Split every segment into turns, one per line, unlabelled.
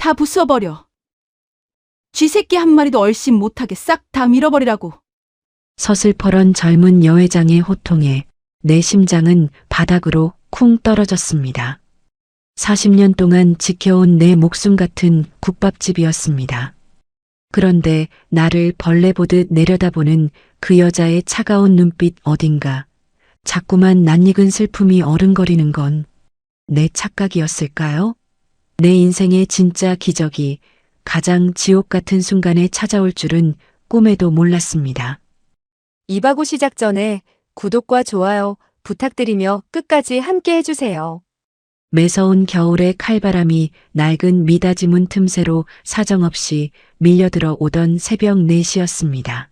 다 부숴버려. 쥐새끼 한 마리도 얼씬 못하게 싹 다 밀어버리라고.
서슬퍼런 젊은 여회장의 호통에 내 심장은 바닥으로 쿵 떨어졌습니다. 40년 동안 지켜온 내 목숨 같은 국밥집이었습니다. 그런데 나를 벌레 보듯 내려다보는 그 여자의 차가운 눈빛 어딘가 자꾸만 낯익은 슬픔이 어른거리는 건 내 착각이었을까요? 내 인생의 진짜 기적이 가장 지옥 같은 순간에 찾아올 줄은 꿈에도 몰랐습니다.
이바고 시작 전에 구독과 좋아요 부탁드리며 끝까지 함께 해주세요.
매서운 겨울의 칼바람이 낡은 미닫이문 틈새로 사정없이 밀려들어 오던 새벽 4시였습니다.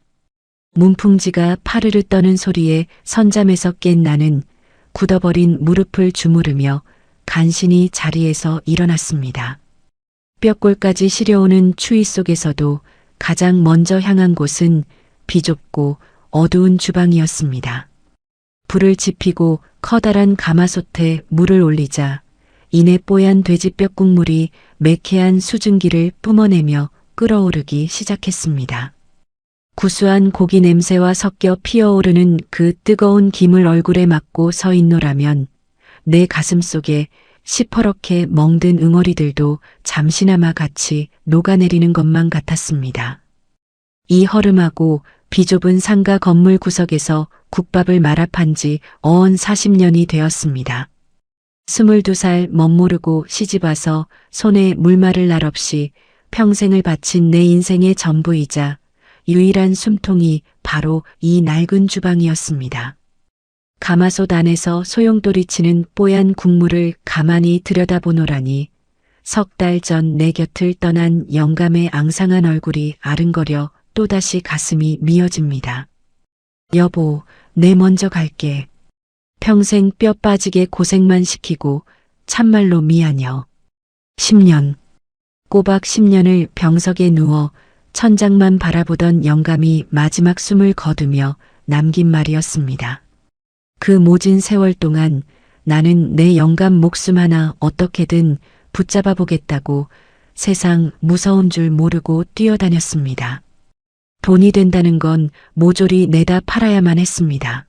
문풍지가 파르르 떠는 소리에 선잠에서 깬 나는 굳어버린 무릎을 주무르며 간신히 자리에서 일어났습니다. 뼈골까지 시려오는 추위 속에서도 가장 먼저 향한 곳은 비좁고 어두운 주방이었습니다. 불을 지피고 커다란 가마솥에 물을 올리자 이내 뽀얀 돼지뼈 국물이 매캐한 수증기를 뿜어내며 끓어오르기 시작했습니다. 구수한 고기 냄새와 섞여 피어오르는 그 뜨거운 김을 얼굴에 맞고 서 있노라면 내 가슴 속에 시퍼렇게 멍든 응어리들도 잠시나마 같이 녹아내리는 것만 같았습니다. 이 허름하고 비좁은 상가 건물 구석에서 국밥을 말아판 지 어언 40년이 되었습니다. 22살 멋모르고 시집와서 손에 물마를 날 없이 평생을 바친 내 인생의 전부이자 유일한 숨통이 바로 이 낡은 주방이었습니다. 가마솥 안에서 소용돌이치는 뽀얀 국물을 가만히 들여다보노라니 석 달 전 내 곁을 떠난 영감의 앙상한 얼굴이 아른거려 또다시 가슴이 미어집니다. 여보, 내 먼저 갈게. 평생 뼈 빠지게 고생만 시키고 참말로 미안여. 10년. 꼬박 10년을 병석에 누워 천장만 바라보던 영감이 마지막 숨을 거두며 남긴 말이었습니다. 그 모진 세월 동안 나는 내 영감 목숨 하나 어떻게든 붙잡아 보겠다고 세상 무서운 줄 모르고 뛰어다녔습니다. 돈이 된다는 건 모조리 내다 팔아야만 했습니다.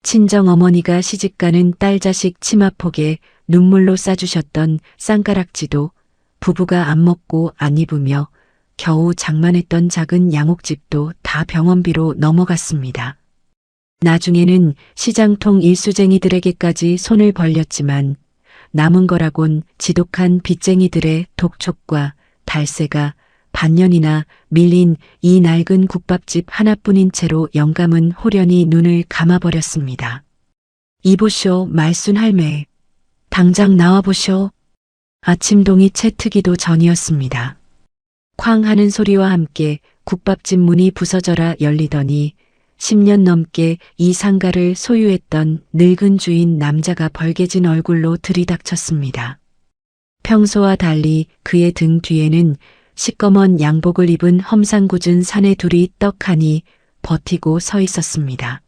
친정 어머니가 시집가는 딸 자식 치마폭에 눈물로 싸주셨던 쌍가락지도 부부가 안 먹고 안 입으며 겨우 장만했던 작은 양옥집도 다 병원비로 넘어갔습니다. 나중에는 시장통 일수쟁이들에게까지 손을 벌렸지만 남은 거라곤 지독한 빚쟁이들의 독촉과 달세가 반년이나 밀린 이 낡은 국밥집 하나뿐인 채로 영감은 호련히 눈을 감아버렸습니다. 이보쇼 말순 할매. 당장 나와보쇼. 아침동이 채 트기도 전이었습니다. 쾅 하는 소리와 함께 국밥집 문이 부서져라 열리더니 10년 넘게 이 상가를 소유했던 늙은 주인 남자가 벌개진 얼굴로 들이닥쳤습니다. 평소와 달리 그의 등 뒤에는 시꺼먼 양복을 입은 험상궂은 사내 둘이 떡하니 버티고 서 있었습니다.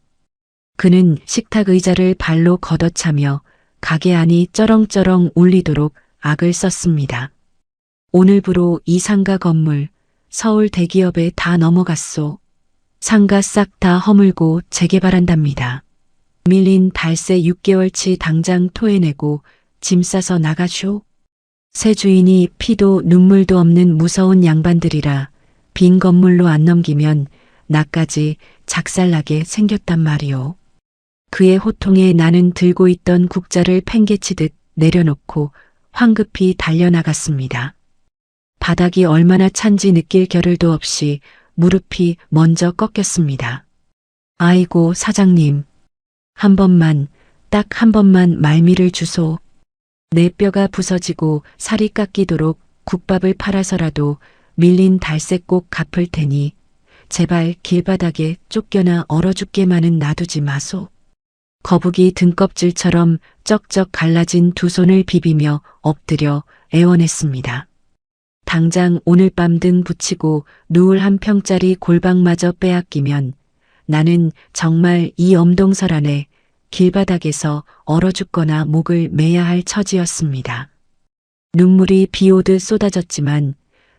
그는 식탁 의자를 발로 걷어차며 가게 안이 쩌렁쩌렁 울리도록 악을 썼습니다. 오늘부로 이 상가 건물 서울 대기업에 다 넘어갔소. 상가 싹 다 허물고 재개발한답니다. 밀린 달세 6개월치 당장 토해내고 짐 싸서 나가쇼. 새 주인이 피도 눈물도 없는 무서운 양반들이라 빈 건물로 안 넘기면 나까지 작살나게 생겼단 말이오. 그의 호통에 나는 들고 있던 국자를 팽개치듯 내려놓고 황급히 달려나갔습니다. 바닥이 얼마나 찬지 느낄 겨를도 없이 무릎이 먼저 꺾였습니다. 아이고 사장님. 한 번만, 딱 한 번만 말미를 주소. 내 뼈가 부서지고 살이 깎이도록 국밥을 팔아서라도 밀린 달새꼭 갚을 테니 제발 길바닥에 쫓겨나 얼어 죽게만은 놔두지 마소. 거북이 등껍질처럼 쩍쩍 갈라진 두 손을 비비며 엎드려 애원했습니다. 당장 오늘 밤 등 붙이고 누울 한 평짜리 골방마저 빼앗기면 나는 정말 이 엄동설 안에 길바닥에서 얼어 죽거나 목을 매야 할 처지였습니다. 눈물이 비 오듯 쏟아졌지만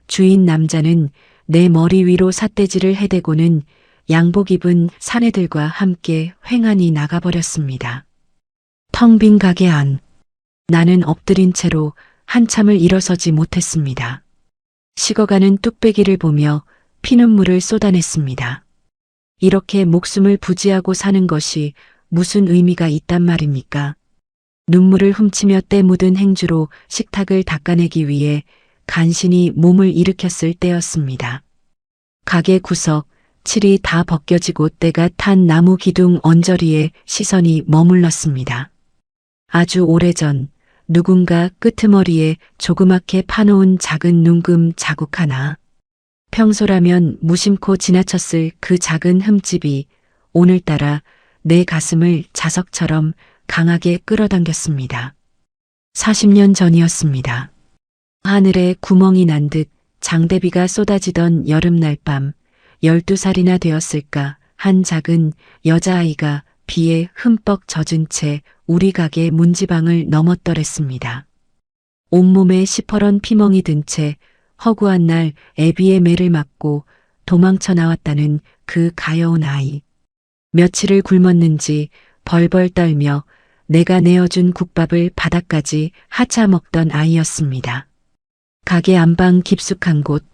주인 남자는 내 머리 위로 삿대질을 해대고는 양복 입은 사내들과 함께 횡하니 나가버렸습니다. 텅 빈 가게 안. 나는 엎드린 채로 한참을 일어서지 못했습니다. 식어가는 뚝배기를 보며 피눈물을 쏟아냈습니다. 이렇게 목숨을 부지하고 사는 것이 무슨 의미가 있단 말입니까? 눈물을 훔치며 때 묻은 행주로 식탁을 닦아내기 위해 간신히 몸을 일으켰을 때였습니다. 가게 구석, 칠이 다 벗겨지고 때가 탄 나무 기둥 언저리에 시선이 머물렀습니다. 아주 오래전 누군가 끄트머리에 조그맣게 파놓은 작은 눈금 자국 하나. 평소라면 무심코 지나쳤을 그 작은 흠집이 오늘따라 내 가슴을 자석처럼 강하게 끌어당겼습니다. 40년 전이었습니다. 하늘에 구멍이 난 듯 장대비가 쏟아지던 여름날 밤 12살이나 되었을까 한 작은 여자아이가 비에 흠뻑 젖은 채 우리 가게 문지방을 넘었더랬습니다. 온몸에 시퍼런 피멍이 든 채 허구한 날 애비의 매를 맞고 도망쳐 나왔다는 그 가여운 아이. 며칠을 굶었는지 벌벌 떨며 내가 내어준 국밥을 바닥까지 하차 먹던 아이였습니다. 가게 안방 깊숙한 곳,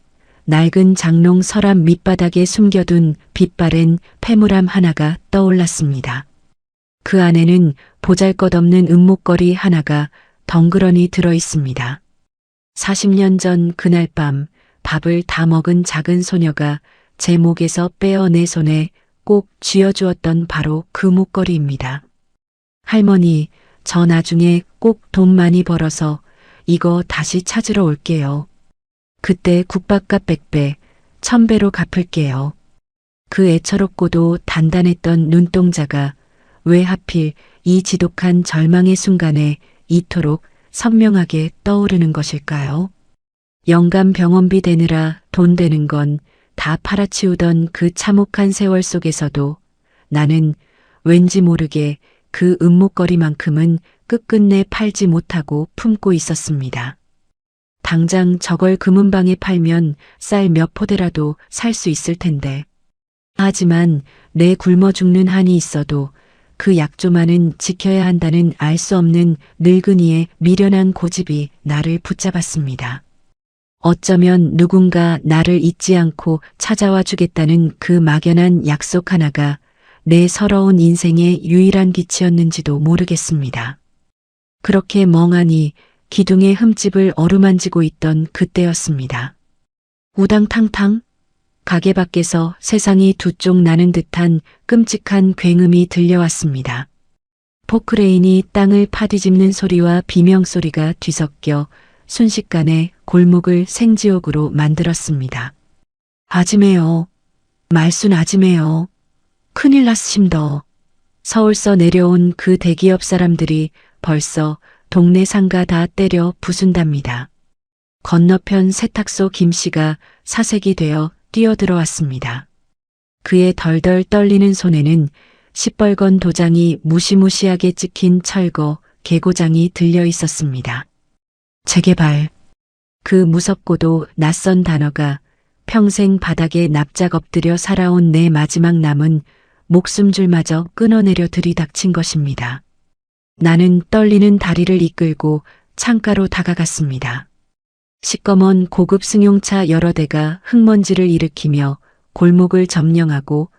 낡은 장롱 서랍 밑바닥에 숨겨둔 빛바랜 패물함 하나가 떠올랐습니다. 그 안에는 보잘것없는 은목걸이 하나가 덩그러니 들어 있습니다. 40년 전 그날 밤 밥을 다 먹은 작은 소녀가 제 목에서 빼어 내 손에 꼭 쥐어주었던 바로 그 목걸이입니다. 할머니, 저 나중에 꼭 돈 많이 벌어서 이거 다시 찾으러 올게요. 그때 국밥값 100배, 1000배로 갚을게요. 그 애처롭고도 단단했던 눈동자가 왜 하필 이 지독한 절망의 순간에 이토록 선명하게 떠오르는 것일까요? 영감 병원비 대느라 돈 되는 건 다 팔아치우던 그 참혹한 세월 속에서도 나는 왠지 모르게 그 은목걸이만큼은 끝끝내 팔지 못하고 품고 있었습니다. 당장 저걸 금은방에 팔면 쌀 몇 포대라도 살 수 있을 텐데. 하지만 내 굶어 죽는 한이 있어도 그 약조만은 지켜야 한다는 알 수 없는 늙은이의 미련한 고집이 나를 붙잡았습니다. 어쩌면 누군가 나를 잊지 않고 찾아와 주겠다는 그 막연한 약속 하나가 내 서러운 인생의 유일한 빛이었는지도 모르겠습니다. 그렇게 멍하니 기둥의 흠집을 어루만지고 있던 그때였습니다. 우당탕탕 가게 밖에서 세상이 두 쪽 나는 듯한 끔찍한 굉음이 들려왔습니다. 포크레인이 땅을 파뒤집는 소리와 비명소리가 뒤섞여 순식간에 골목을 생지옥으로 만들었습니다. 아지매요. 말순 아지매요. 큰일 났심더. 서울서 내려온 그 대기업 사람들이 벌써 동네 상가 다 때려 부순답니다. 건너편 세탁소 김씨가 사색이 되어 뛰어들어왔습니다. 그의 덜덜 떨리는 손에는 시뻘건 도장이 무시무시하게 찍힌 철거 개고장이 들려 있었습니다. 재개발. 그 무섭고도 낯선 단어가 평생 바닥에 납작 엎드려 살아온 내 마지막 남은 목숨줄마저 끊어내려 들이닥친 것입니다. 나는 떨리는 다리를 이끌고 창가로 다가갔습니다. 시꺼먼 고급 승용차 여러 대가 흙먼지를 일으키며 골목을 점령하고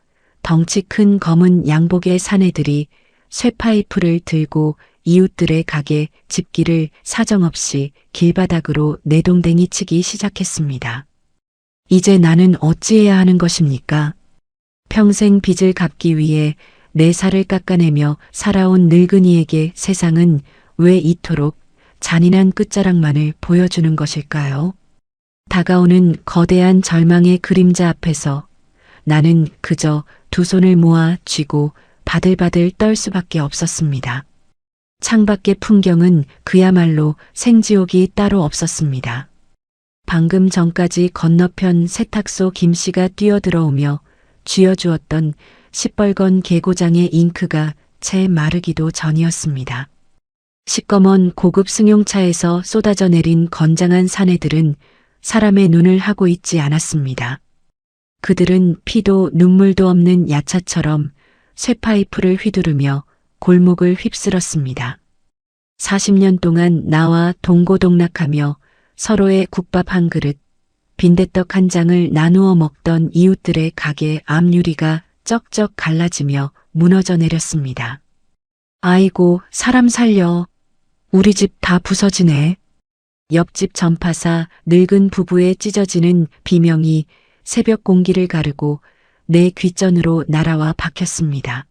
덩치 큰 검은 양복의 사내들이 쇠파이프를 들고 이웃들의 가게 집기를 사정없이 길바닥으로 내동댕이 치기 시작했습니다. 이제 나는 어찌해야 하는 것입니까? 평생 빚을 갚기 위해 내 살을 깎아내며 살아온 늙은이에게 세상은 왜 이토록 잔인한 끝자락만을 보여주는 것일까요? 다가오는 거대한 절망의 그림자 앞에서 나는 그저 두 손을 모아 쥐고 바들바들 떨 수밖에 없었습니다. 창밖의 풍경은 그야말로 생지옥이 따로 없었습니다. 방금 전까지 건너편 세탁소 김씨가 뛰어들어오며 쥐어주었던 시뻘건 개고장의 잉크가 채 마르기도 전이었습니다. 시꺼먼 고급 승용차에서 쏟아져 내린 건장한 사내들은 사람의 눈을 하고 있지 않았습니다. 그들은 피도 눈물도 없는 야차처럼 쇠파이프를 휘두르며 골목을 휩쓸었습니다. 40년 동안 나와 동고동락하며 서로의 국밥 한 그릇, 빈대떡 한 장을 나누어 먹던 이웃들의 가게 앞유리가 쩍쩍 갈라지며 무너져 내렸습니다. 아이고, 사람 살려. 우리 집 다 부서지네. 옆집 전파사 늙은 부부의 찢어지는 비명이 새벽 공기를 가르고 내 귓전으로 날아와 박혔습니다.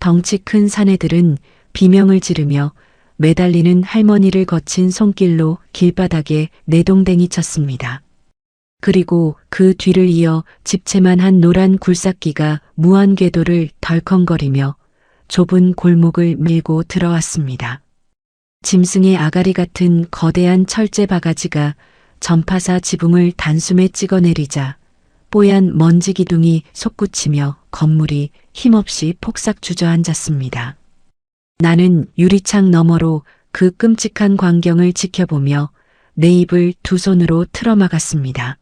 덩치 큰 사내들은 비명을 지르며 매달리는 할머니를 거친 손길로 길바닥에 내동댕이 쳤습니다. 그리고 그 뒤를 이어 집채만한 노란 굴삭기가 무한 궤도를 덜컹거리며 좁은 골목을 밀고 들어왔습니다. 짐승의 아가리 같은 거대한 철제 바가지가 전파사 지붕을 단숨에 찍어내리자 뽀얀 먼지 기둥이 솟구치며 건물이 힘없이 폭삭 주저앉았습니다. 나는 유리창 너머로 그 끔찍한 광경을 지켜보며 내 입을 두 손으로 틀어막았습니다.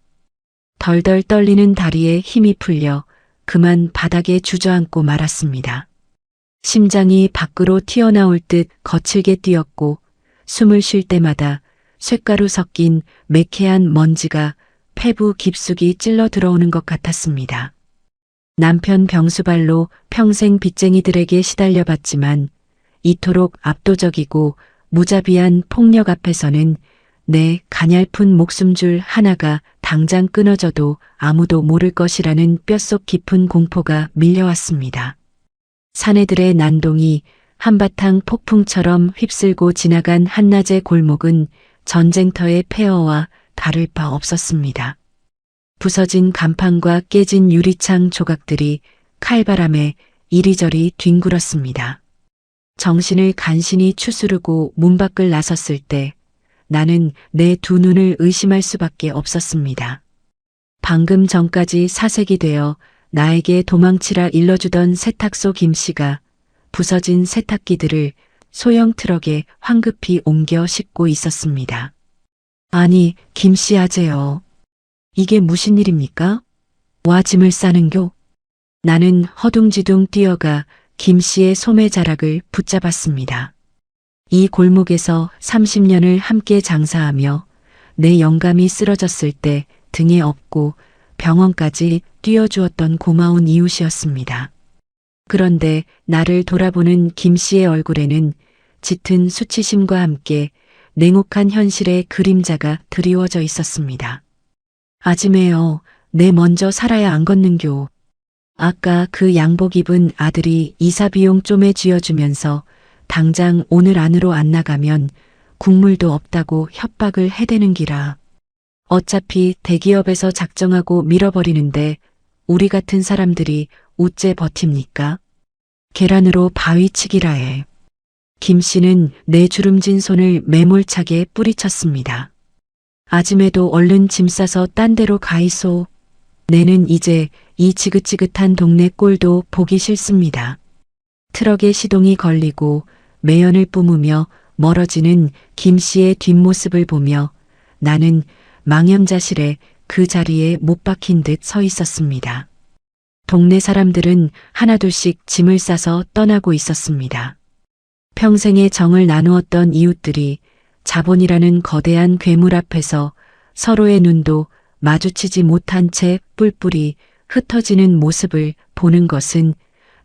덜덜 떨리는 다리에 힘이 풀려 그만 바닥에 주저앉고 말았습니다. 심장이 밖으로 튀어나올 듯 거칠게 뛰었고 숨을 쉴 때마다 쇳가루 섞인 매캐한 먼지가 폐부 깊숙이 찔러 들어오는 것 같았습니다. 남편 병수발로 평생 빚쟁이들에게 시달려봤지만 이토록 압도적이고 무자비한 폭력 앞에서는 내 가냘픈 목숨줄 하나가 당장 끊어져도 아무도 모를 것이라는 뼛속 깊은 공포가 밀려왔습니다. 사내들의 난동이 한바탕 폭풍처럼 휩쓸고 지나간 한낮의 골목은 전쟁터의 폐허와 다를 바 없었습니다. 부서진 간판과 깨진 유리창 조각들이 칼바람에 이리저리 뒹굴었습니다. 정신을 간신히 추스르고 문 밖을 나섰을 때 나는 내 두 눈을 의심할 수밖에 없었습니다. 방금 전까지 사색이 되어 나에게 도망치라 일러주던 세탁소 김씨가 부서진 세탁기들을 소형 트럭에 황급히 옮겨 싣고 있었습니다. 아니, 김씨 아재요. 이게 무슨 일입니까? 와 짐을 싸는교? 나는 허둥지둥 뛰어가 김씨의 소매자락을 붙잡았습니다. 이 골목에서 30년을 함께 장사하며 내 영감이 쓰러졌을 때 등에 업고 병원까지 뛰어주었던 고마운 이웃이었습니다. 그런데 나를 돌아보는 김씨의 얼굴에는 짙은 수치심과 함께 냉혹한 현실의 그림자가 드리워져 있었습니다. 아지매여, 내 먼저 살아야 안 걷는교. 아까 그 양복 입은 아들이 이사비용 좀에 쥐어주면서 당장 오늘 안으로 안 나가면 국물도 없다고 협박을 해대는 기라. 어차피 대기업에서 작정하고 밀어버리는데 우리 같은 사람들이 어째 버팁니까? 계란으로 바위치기라 해. 김씨는 내 주름진 손을 매몰차게 뿌리쳤습니다. 아짐에도 얼른 짐 싸서 딴 데로 가이소. 내는 이제 이 지긋지긋한 동네 꼴도 보기 싫습니다. 트럭에 시동이 걸리고 매연을 뿜으며 멀어지는 김씨의 뒷모습을 보며 나는 망연자실해 그 자리에 못 박힌 듯 서 있었습니다. 동네 사람들은 하나둘씩 짐을 싸서 떠나고 있었습니다. 평생의 정을 나누었던 이웃들이 자본이라는 거대한 괴물 앞에서 서로의 눈도 마주치지 못한 채 뿔뿔이 흩어지는 모습을 보는 것은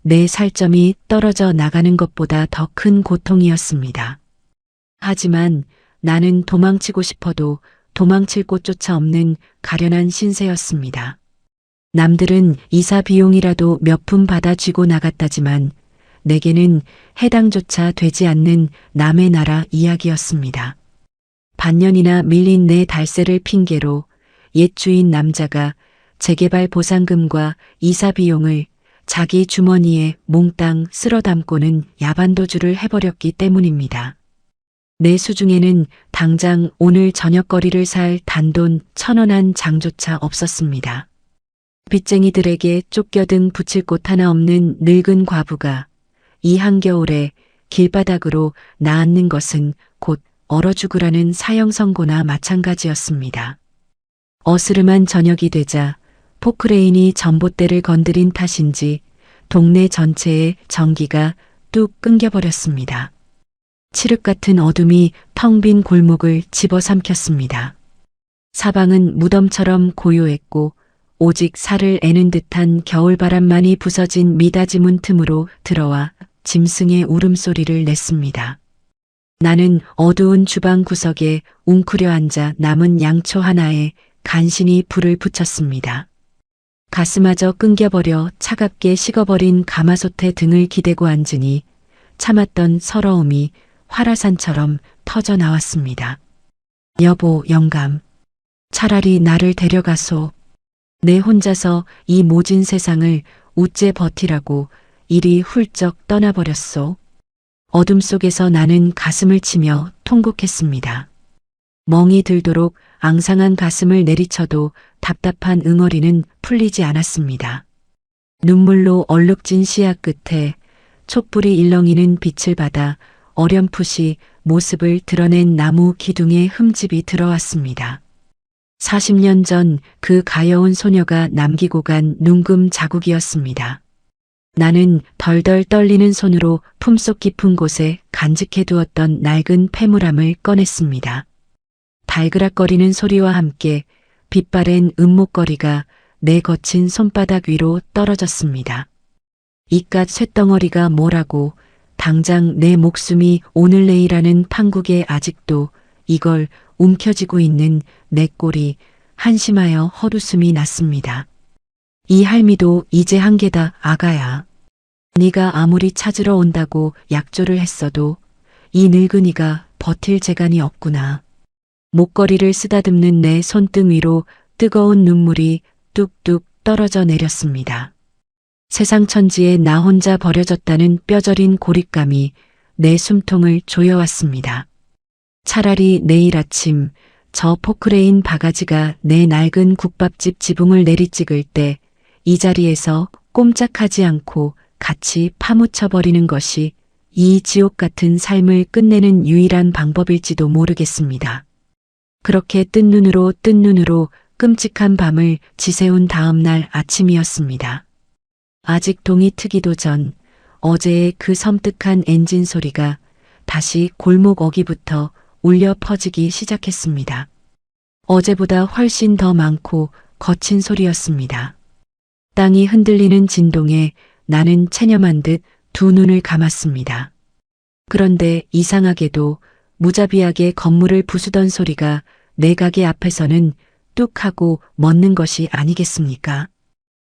내 살점이 떨어져 나가는 것보다 더 큰 고통이었습니다. 하지만 나는 도망치고 싶어도 도망칠 곳조차 없는 가련한 신세였습니다. 남들은 이사 비용이라도 몇 푼 받아 쥐고 나갔다지만 내게는 해당조차 되지 않는 남의 나라 이야기였습니다. 반년이나 밀린 내 달세를 핑계로 옛 주인 남자가 재개발 보상금과 이사 비용을 자기 주머니에 몽땅 쓸어 담고는 야반도주를 해버렸기 때문입니다. 내 수중에는 당장 오늘 저녁거리를 살 단돈 1,000원 한 장조차 없었습니다. 빚쟁이들에게 쫓겨등 붙일 곳 하나 없는 늙은 과부가 이 한겨울에 길바닥으로 나앉는 것은 곧 얼어 죽으라는 사형 선고나 마찬가지였습니다. 어스름한 저녁이 되자 포크레인이 전봇대를 건드린 탓인지 동네 전체의 전기가 뚝 끊겨버렸습니다. 칠흑 같은 어둠이 텅 빈 골목을 집어삼켰습니다. 사방은 무덤처럼 고요했고 오직 살을 애는 듯한 겨울바람만이 부서진 미닫이 문 틈으로 들어와 짐승의 울음소리를 냈습니다. 나는 어두운 주방 구석에 웅크려 앉아 남은 양초 하나에 간신히 불을 붙였습니다. 가스마저 끊겨버려 차갑게 식어버린 가마솥에 등을 기대고 앉으니 참았던 서러움이 화라산처럼 터져 나왔습니다. 여보, 영감. 차라리 나를 데려가소. 내 혼자서 이 모진 세상을 우째 버티라고 이리 훌쩍 떠나버렸소. 어둠 속에서 나는 가슴을 치며 통곡했습니다. 멍이 들도록 앙상한 가슴을 내리쳐도 답답한 응어리는 풀리지 않았습니다. 눈물로 얼룩진 시야 끝에 촛불이 일렁이는 빛을 받아 어렴풋이 모습을 드러낸 나무 기둥에 흠집이 들어왔습니다. 40년 전 그 가여운 소녀가 남기고 간 눈금 자국이었습니다. 나는 덜덜 떨리는 손으로 품속 깊은 곳에 간직해 두었던 낡은 패물함을 꺼냈습니다. 달그락거리는 소리와 함께 빛바랜 은목걸이가 내 거친 손바닥 위로 떨어졌습니다. 이깟 쇳덩어리가 뭐라고 당장 내 목숨이 오늘 내일하는 판국에 아직도 이걸 움켜쥐고 있는 내 꼴이 한심하여 헛웃음이 났습니다. 이 할미도 이제 한계다, 아가야. 네가 아무리 찾으러 온다고 약조를 했어도 이 늙은이가 버틸 재간이 없구나. 목걸이를 쓰다듬는 내 손등 위로 뜨거운 눈물이 뚝뚝 떨어져 내렸습니다. 세상 천지에 나 혼자 버려졌다는 뼈저린 고립감이 내 숨통을 조여왔습니다. 차라리 내일 아침 저 포크레인 바가지가 내 낡은 국밥집 지붕을 내리찍을 때 이 자리에서 꼼짝하지 않고 같이 파묻혀버리는 것이 이 지옥 같은 삶을 끝내는 유일한 방법일지도 모르겠습니다. 그렇게 뜬 눈으로 끔찍한 밤을 지새운 다음 날 아침이었습니다. 아직 동이 트기도 전 어제의 그 섬뜩한 엔진 소리가 다시 골목 어귀부터 울려 퍼지기 시작했습니다. 어제보다 훨씬 더 많고 거친 소리였습니다. 땅이 흔들리는 진동에 나는 체념한 듯 두 눈을 감았습니다. 그런데 이상하게도 무자비하게 건물을 부수던 소리가 내 가게 앞에서는 뚝 하고 멎는 것이 아니겠습니까?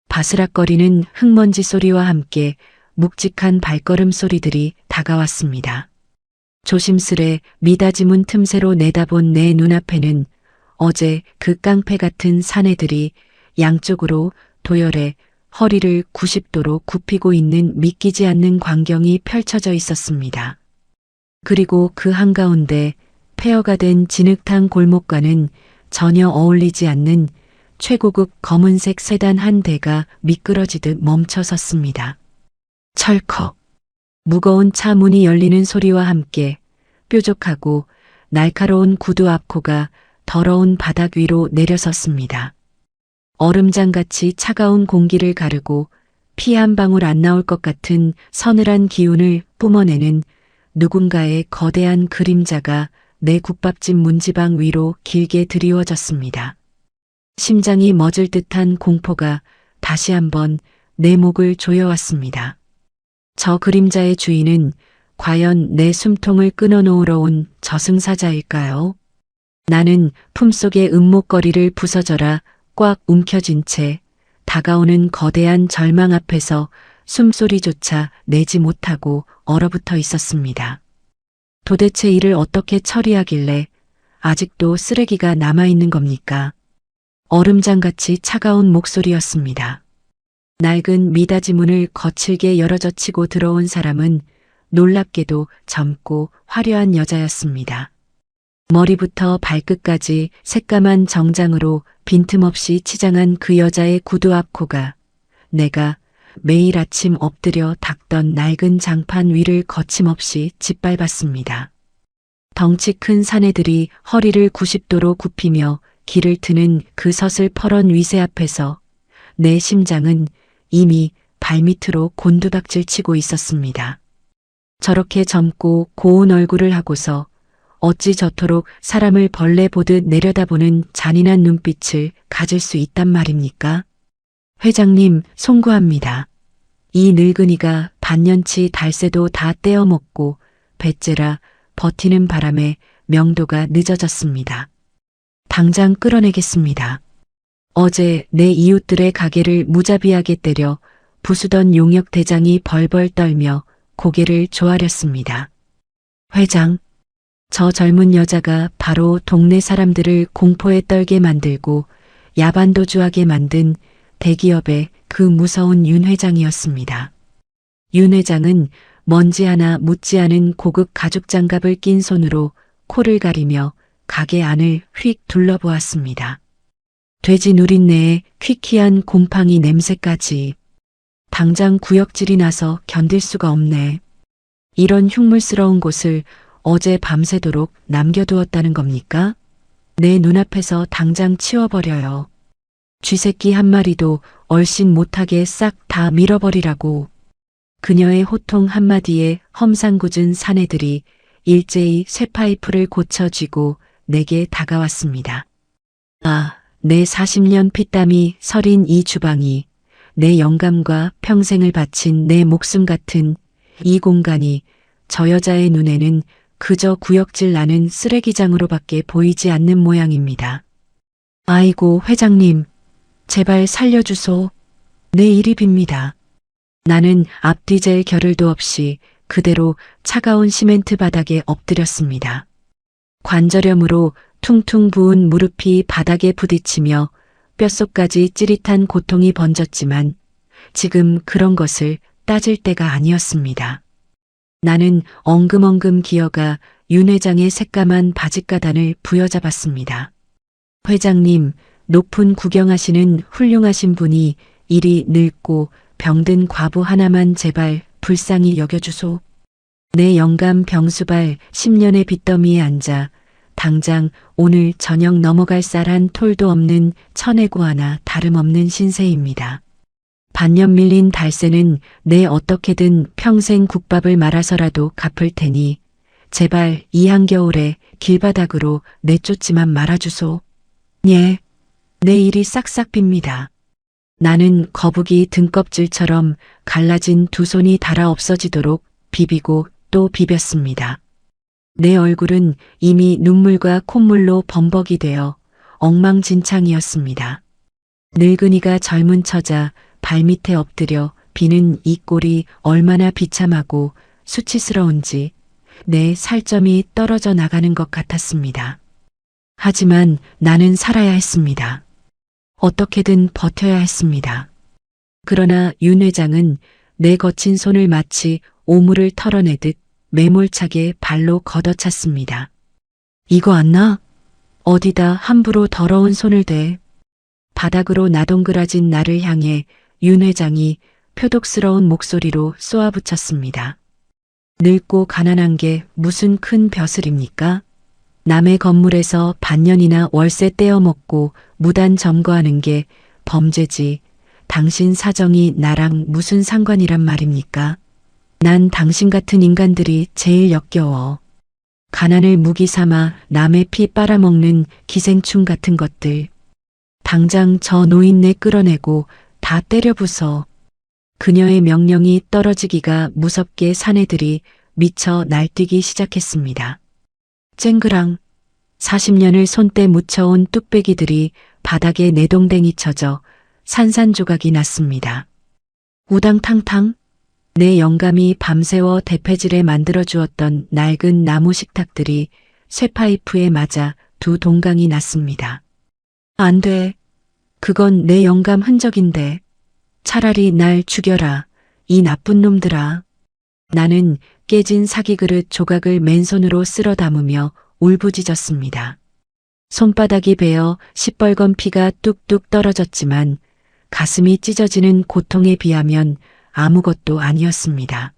바스락거리는 흙먼지 소리와 함께 묵직한 발걸음 소리들이 다가왔습니다. 조심스레 미닫이 문 틈새로 내다본 내 눈앞에는 어제 그 깡패 같은 사내들이 양쪽으로 도열해 허리를 90도로 굽히고 있는 믿기지 않는 광경이 펼쳐져 있었습니다. 그리고 그 한가운데 폐허가 된 진흙탕 골목과는 전혀 어울리지 않는 최고급 검은색 세단 한 대가 미끄러지듯 멈춰 섰습니다. 철컥. 무거운 차 문이 열리는 소리와 함께 뾰족하고 날카로운 구두 앞코가 더러운 바닥 위로 내려섰습니다. 얼음장같이 차가운 공기를 가르고 피 한 방울 안 나올 것 같은 서늘한 기운을 뿜어내는 누군가의 거대한 그림자가 내 국밥집 문지방 위로 길게 드리워졌습니다. 심장이 멎을 듯한 공포가 다시 한번 내 목을 조여왔습니다. 저 그림자의 주인은 과연 내 숨통을 끊어놓으러 온 저승사자일까요? 나는 품속의 은목걸이를 부서져라 꽉 움켜쥔 채 다가오는 거대한 절망 앞에서 숨소리조차 내지 못하고 얼어붙어 있었습니다. 도대체 이를 어떻게 처리하길래 아직도 쓰레기가 남아있는 겁니까? 얼음장같이 차가운 목소리였습니다. 낡은 미닫이 문을 거칠게 열어젖히고 들어온 사람은 놀랍게도 젊고 화려한 여자였습니다. 머리부터 발끝까지 새까만 정장으로 빈틈없이 치장한 그 여자의 구두 앞코가 내가 매일 아침 엎드려 닦던 낡은 장판 위를 거침없이 짓밟았습니다. 덩치 큰 사내들이 허리를 90도로 굽히며 길을 트는 그 서슬퍼런 위세 앞에서 내 심장은 이미 발밑으로 곤두박질 치고 있었습니다. 저렇게 젊고 고운 얼굴을 하고서 어찌 저토록 사람을 벌레 보듯 내려다보는 잔인한 눈빛을 가질 수 있단 말입니까? 회장님, 송구합니다. 이 늙은이가 반년치 달새도 다 떼어먹고 배째라 버티는 바람에 명도가 늦어졌습니다. 당장 끌어내겠습니다. 어제 내 이웃들의 가게를 무자비하게 때려 부수던 용역 대장이 벌벌 떨며 고개를 조아렸습니다. 회장, 저 젊은 여자가 바로 동네 사람들을 공포에 떨게 만들고 야반도주하게 만든 대기업의 그 무서운 윤 회장이었습니다. 윤 회장은 먼지 하나 묻지 않은 고급 가죽 장갑을 낀 손으로 코를 가리며 가게 안을 휙 둘러보았습니다. 돼지 누린내에 퀴퀴한 곰팡이 냄새까지. 당장 구역질이 나서 견딜 수가 없네. 이런 흉물스러운 곳을 어제 밤새도록 남겨두었다는 겁니까? 내 눈앞에서 당장 치워버려요. 쥐새끼 한 마리도 얼씬 못하게 싹 다 밀어버리라고. 그녀의 호통 한마디에 험상궂은 사내들이 일제히 쇠파이프를 고쳐쥐고 내게 다가왔습니다. 아, 내 40년 피땀이 서린 이 주방이, 내 영감과 평생을 바친 내 목숨 같은 이 공간이 저 여자의 눈에는 그저 구역질 나는 쓰레기장으로밖에 보이지 않는 모양입니다. 아이고, 회장님, 제발 살려주소. 내 일이 빕니다. 나는 앞뒤질 겨를도 없이 그대로 차가운 시멘트 바닥에 엎드렸습니다. 관절염으로 퉁퉁 부은 무릎이 바닥에 부딪히며 뼛속까지 찌릿한 고통이 번졌지만 지금 그런 것을 따질 때가 아니었습니다. 나는 엉금엉금 기어가 윤 회장의 새까만 바짓가단을 부여잡았습니다. 회장님, 높은 구경하시는 훌륭하신 분이 이리 늙고 병든 과부 하나만 제발 불쌍히 여겨주소. 내 영감 병수발 10년의 빚더미에 앉아 당장 오늘 저녁 넘어갈 쌀한 톨도 없는 천해구 하나 다름없는 신세입니다. 반년 밀린 달새는 내 어떻게든 평생 국밥을 말아서라도 갚을 테니 제발 이 한겨울에 길바닥으로 내쫓지만 말아주소. 예, 내 일이 싹싹 빕니다. 나는 거북이 등껍질처럼 갈라진 두 손이 닳아 없어지도록 비비고 또 비볐습니다. 내 얼굴은 이미 눈물과 콧물로 범벅이 되어 엉망진창이었습니다. 늙은이가 젊은 처자 발밑에 엎드려 비는 이 꼴이 얼마나 비참하고 수치스러운지 내 살점이 떨어져 나가는 것 같았습니다. 하지만 나는 살아야 했습니다. 어떻게든 버텨야 했습니다. 그러나 윤 회장은 내 거친 손을 마치 오물을 털어내듯 매몰차게 발로 걷어찼습니다. 이거 안 나? 어디다 함부로 더러운 손을 대. 바닥으로 나동그라진 나를 향해 윤 회장이 표독스러운 목소리로 쏘아붙였습니다. 늙고 가난한 게 무슨 큰 벼슬입니까? 남의 건물에서 반년이나 월세 떼어먹고 무단 점거하는 게 범죄지. 당신 사정이 나랑 무슨 상관이란 말입니까? 난 당신 같은 인간들이 제일 역겨워. 가난을 무기 삼아 남의 피 빨아먹는 기생충 같은 것들. 당장 저 노인네 끌어내고 다 때려 부숴. 그녀의 명령이 떨어지기가 무섭게 사내들이 미쳐 날뛰기 시작했습니다. 쨍그랑 40년을 손때 묻혀온 뚝배기들이 바닥에 내동댕이 쳐져 산산조각이 났습니다. 우당탕탕 내 영감이 밤새워 대패질에 만들어주었던 낡은 나무 식탁들이 쇠파이프에 맞아 두 동강이 났습니다. 안 돼. 그건 내 영감 흔적인데. 차라리 날 죽여라. 이 나쁜 놈들아. 나는 깨진 사기그릇 조각을 맨손으로 쓸어 담으며 울부짖었습니다. 손바닥이 베어 시뻘건 피가 뚝뚝 떨어졌지만 가슴이 찢어지는 고통에 비하면 아무것도 아니었습니다.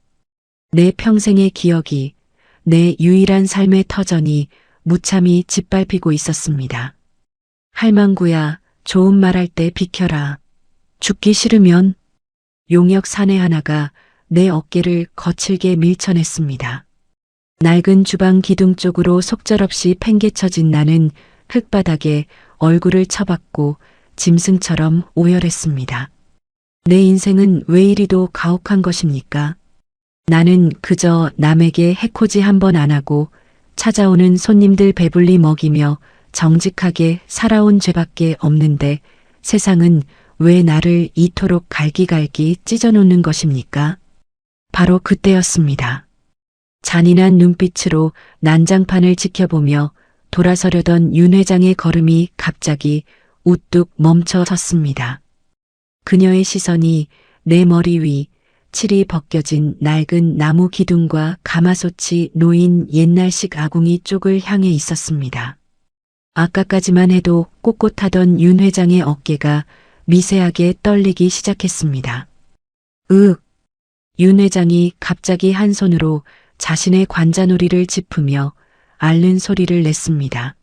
내 평생의 기억이, 내 유일한 삶의 터전이 무참히 짓밟히고 있었습니다. 할망구야, 좋은 말 할 때 비켜라. 죽기 싫으면. 용역 사내 하나가 내 어깨를 거칠게 밀쳐냈습니다. 낡은 주방 기둥 쪽으로 속절없이 팽개쳐진 나는 흙바닥에 얼굴을 쳐박고 짐승처럼 오열했습니다. 내 인생은 왜 이리도 가혹한 것입니까? 나는 그저 남에게 해코지 한 번 안 하고 찾아오는 손님들 배불리 먹이며 정직하게 살아온 죄밖에 없는데 세상은 왜 나를 이토록 갈기갈기 찢어놓는 것입니까? 바로 그때였습니다. 잔인한 눈빛으로 난장판을 지켜보며 돌아서려던 윤 회장의 걸음이 갑자기 우뚝 멈춰 섰습니다. 그녀의 시선이 내 머리 위 칠이 벗겨진 낡은 나무 기둥과 가마솥이 놓인 옛날식 아궁이 쪽을 향해 있었습니다. 아까까지만 해도 꼿꼿하던 윤 회장의 어깨가 미세하게 떨리기 시작했습니다. 윤 회장이 갑자기 한 손으로 자신의 관자놀이를 짚으며 앓는 소리를 냈습니다.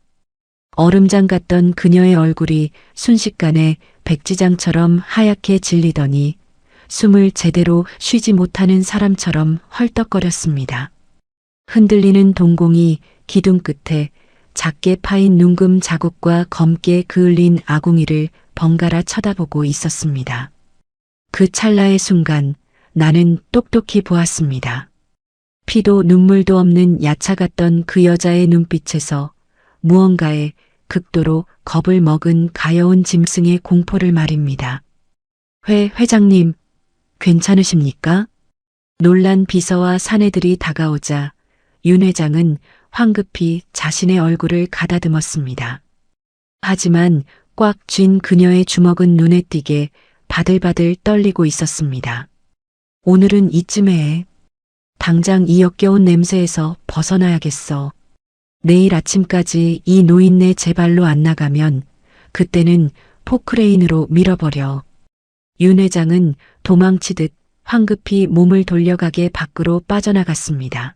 얼음장 같던 그녀의 얼굴이 순식간에 백지장처럼 하얗게 질리더니 숨을 제대로 쉬지 못하는 사람처럼 헐떡거렸습니다. 흔들리는 동공이 기둥 끝에 작게 파인 눈금 자국과 검게 그을린 아궁이를 번갈아 쳐다보고 있었습니다. 그 찰나의 순간 나는 똑똑히 보았습니다. 피도 눈물도 없는 야차 같던 그 여자의 눈빛에서 무언가에 극도로 겁을 먹은 가여운 짐승의 공포를 말입니다. 회장님, 괜찮으십니까? 놀란 비서와 사내들이 다가오자 윤 회장은 황급히 자신의 얼굴을 가다듬었습니다. 하지만 꽉 쥔 그녀의 주먹은 눈에 띄게 바들바들 떨리고 있었습니다. 오늘은 이쯤에 당장 이 역겨운 냄새에서 벗어나야겠어. 내일 아침까지 이 노인네 제 발로 안 나가면 그때는 포크레인으로 밀어버려. 윤 회장은 도망치듯 황급히 몸을 돌려가게 밖으로 빠져나갔습니다.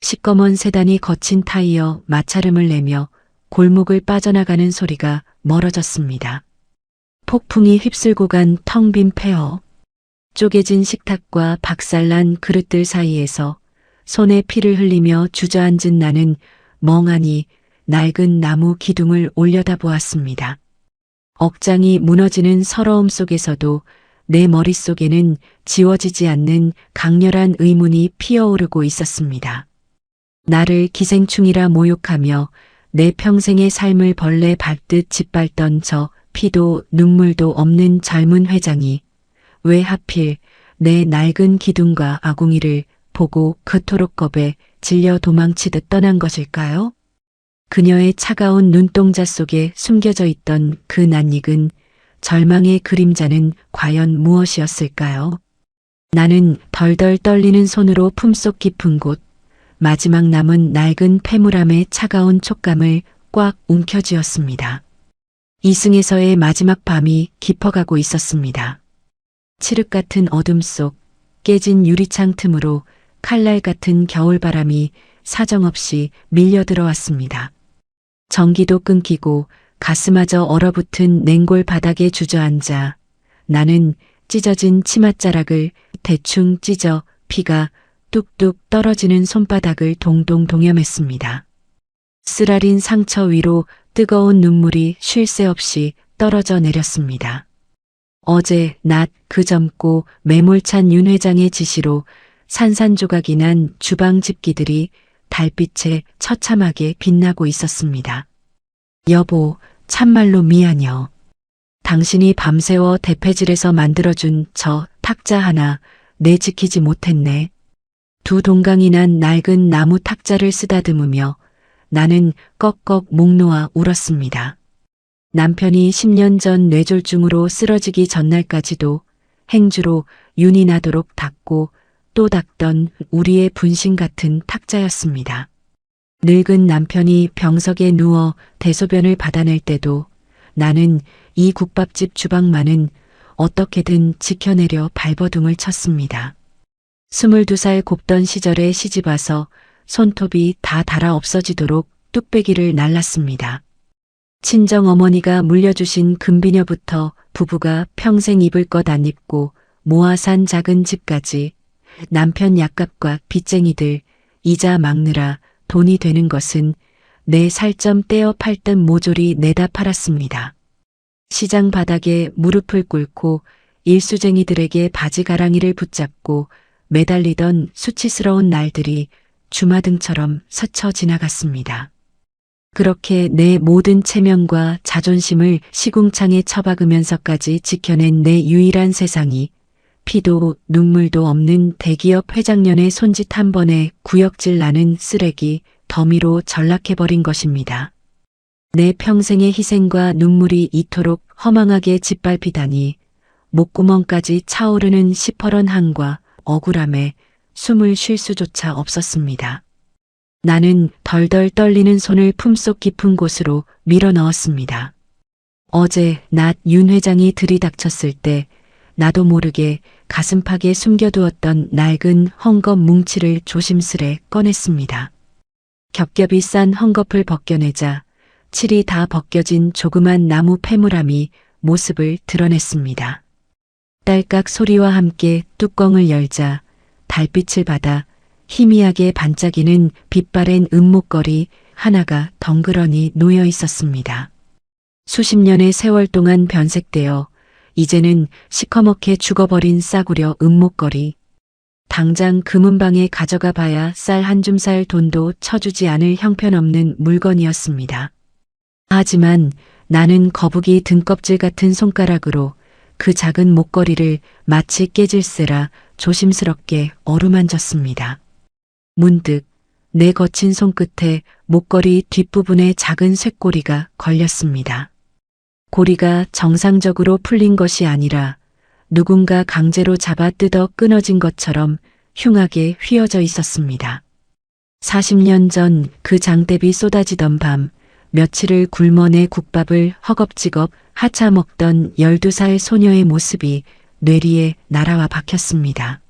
시꺼먼 세단이 거친 타이어 마찰음을 내며 골목을 빠져나가는 소리가 멀어졌습니다. 폭풍이 휩쓸고 간 텅 빈 폐허. 쪼개진 식탁과 박살난 그릇들 사이에서 손에 피를 흘리며 주저앉은 나는 멍하니 낡은 나무 기둥을 올려다보았습니다. 억장이 무너지는 서러움 속에서도 내 머릿속에는 지워지지 않는 강렬한 의문이 피어오르고 있었습니다. 나를 기생충이라 모욕하며 내 평생의 삶을 벌레 밟듯 짓밟던 저 피도 눈물도 없는 젊은 회장이 왜 하필 내 낡은 기둥과 아궁이를 보고 그토록 겁에 질려 도망치듯 떠난 것일까요? 그녀의 차가운 눈동자 속에 숨겨져 있던 그 낯익은 절망의 그림자는 과연 무엇이었을까요? 나는 덜덜 떨리는 손으로 품속 깊은 곳, 마지막 남은 낡은 폐물함의 차가운 촉감을 꽉 움켜쥐었습니다. 이승에서의 마지막 밤이 깊어가고 있었습니다. 칠흑 같은 어둠 속 깨진 유리창 틈으로 칼날 같은 겨울바람이 사정없이 밀려들어왔습니다. 전기도 끊기고 가스마저 얼어붙은 냉골 바닥에 주저앉아 나는 찢어진 치맛자락을 대충 찢어 피가 뚝뚝 떨어지는 손바닥을 동동 동염했습니다. 쓰라린 상처 위로 뜨거운 눈물이 쉴 새 없이 떨어져 내렸습니다. 어제 낮 그 젊고 매몰찬 윤 회장의 지시로 산산조각이 난 주방 집기들이 달빛에 처참하게 빛나고 있었습니다. 여보, 참말로 미안여. 당신이 밤새워 대패질에서 만들어준 저 탁자 하나 내 지키지 못했네. 두 동강이 난 낡은 나무 탁자를 쓰다듬으며 나는 꺽꺽 목 놓아 울었습니다. 남편이 10년 전 뇌졸중으로 쓰러지기 전날까지도 행주로 윤이 나도록 닦고 또 닦던 우리의 분신 같은 탁자였습니다. 늙은 남편이 병석에 누워 대소변을 받아낼 때도 나는 이 국밥집 주방만은 어떻게든 지켜내려 발버둥을 쳤습니다. 22살 곱던 시절에 시집와서 손톱이 다 닳아 없어지도록 뚝배기를 날랐습니다. 친정 어머니가 물려주신 금비녀부터 부부가 평생 입을 것 안 입고 모아 산 작은 집까지 남편 약값과 빚쟁이들 이자 막느라 돈이 되는 것은 내 살점 떼어 팔던 모조리 내다 팔았습니다. 시장 바닥에 무릎을 꿇고 일수쟁이들에게 바지가랑이를 붙잡고 매달리던 수치스러운 날들이 주마등처럼 스쳐 지나갔습니다. 그렇게 내 모든 체면과 자존심을 시궁창에 처박으면서까지 지켜낸 내 유일한 세상이 피도 눈물도 없는 대기업 회장년의 손짓 한 번에 구역질 나는 쓰레기 더미로 전락해버린 것입니다. 내 평생의 희생과 눈물이 이토록 허망하게 짓밟히다니 목구멍까지 차오르는 시퍼런 한과 억울함에 숨을 쉴 수조차 없었습니다. 나는 덜덜 떨리는 손을 품속 깊은 곳으로 밀어 넣었습니다. 어제 낮 윤 회장이 들이닥쳤을 때 나도 모르게 가슴팍에 숨겨두었던 낡은 헝겊 뭉치를 조심스레 꺼냈습니다. 겹겹이 싼 헝겊을 벗겨내자 칠이 다 벗겨진 조그만 나무 패물함이 모습을 드러냈습니다. 딸깍 소리와 함께 뚜껑을 열자 달빛을 받아 희미하게 반짝이는 빛바랜 은목걸이 하나가 덩그러니 놓여 있었습니다. 수십 년의 세월 동안 변색되어 이제는 시커멓게 죽어버린 싸구려 은목걸이. 당장 금은방에 가져가 봐야 쌀 한 줌 살 돈도 쳐주지 않을 형편없는 물건이었습니다. 하지만 나는 거북이 등껍질 같은 손가락으로 그 작은 목걸이를 마치 깨질세라 조심스럽게 어루만졌습니다. 문득 내 거친 손끝에 목걸이 뒷부분에 작은 쇳고리가 걸렸습니다. 고리가 정상적으로 풀린 것이 아니라 누군가 강제로 잡아 뜯어 끊어진 것처럼 흉하게 휘어져 있었습니다. 40년 전 그 장대비 쏟아지던 밤 며칠을 굶어 내 국밥을 허겁지겁 하차 먹던 12살 소녀의 모습이 뇌리에 날아와 박혔습니다.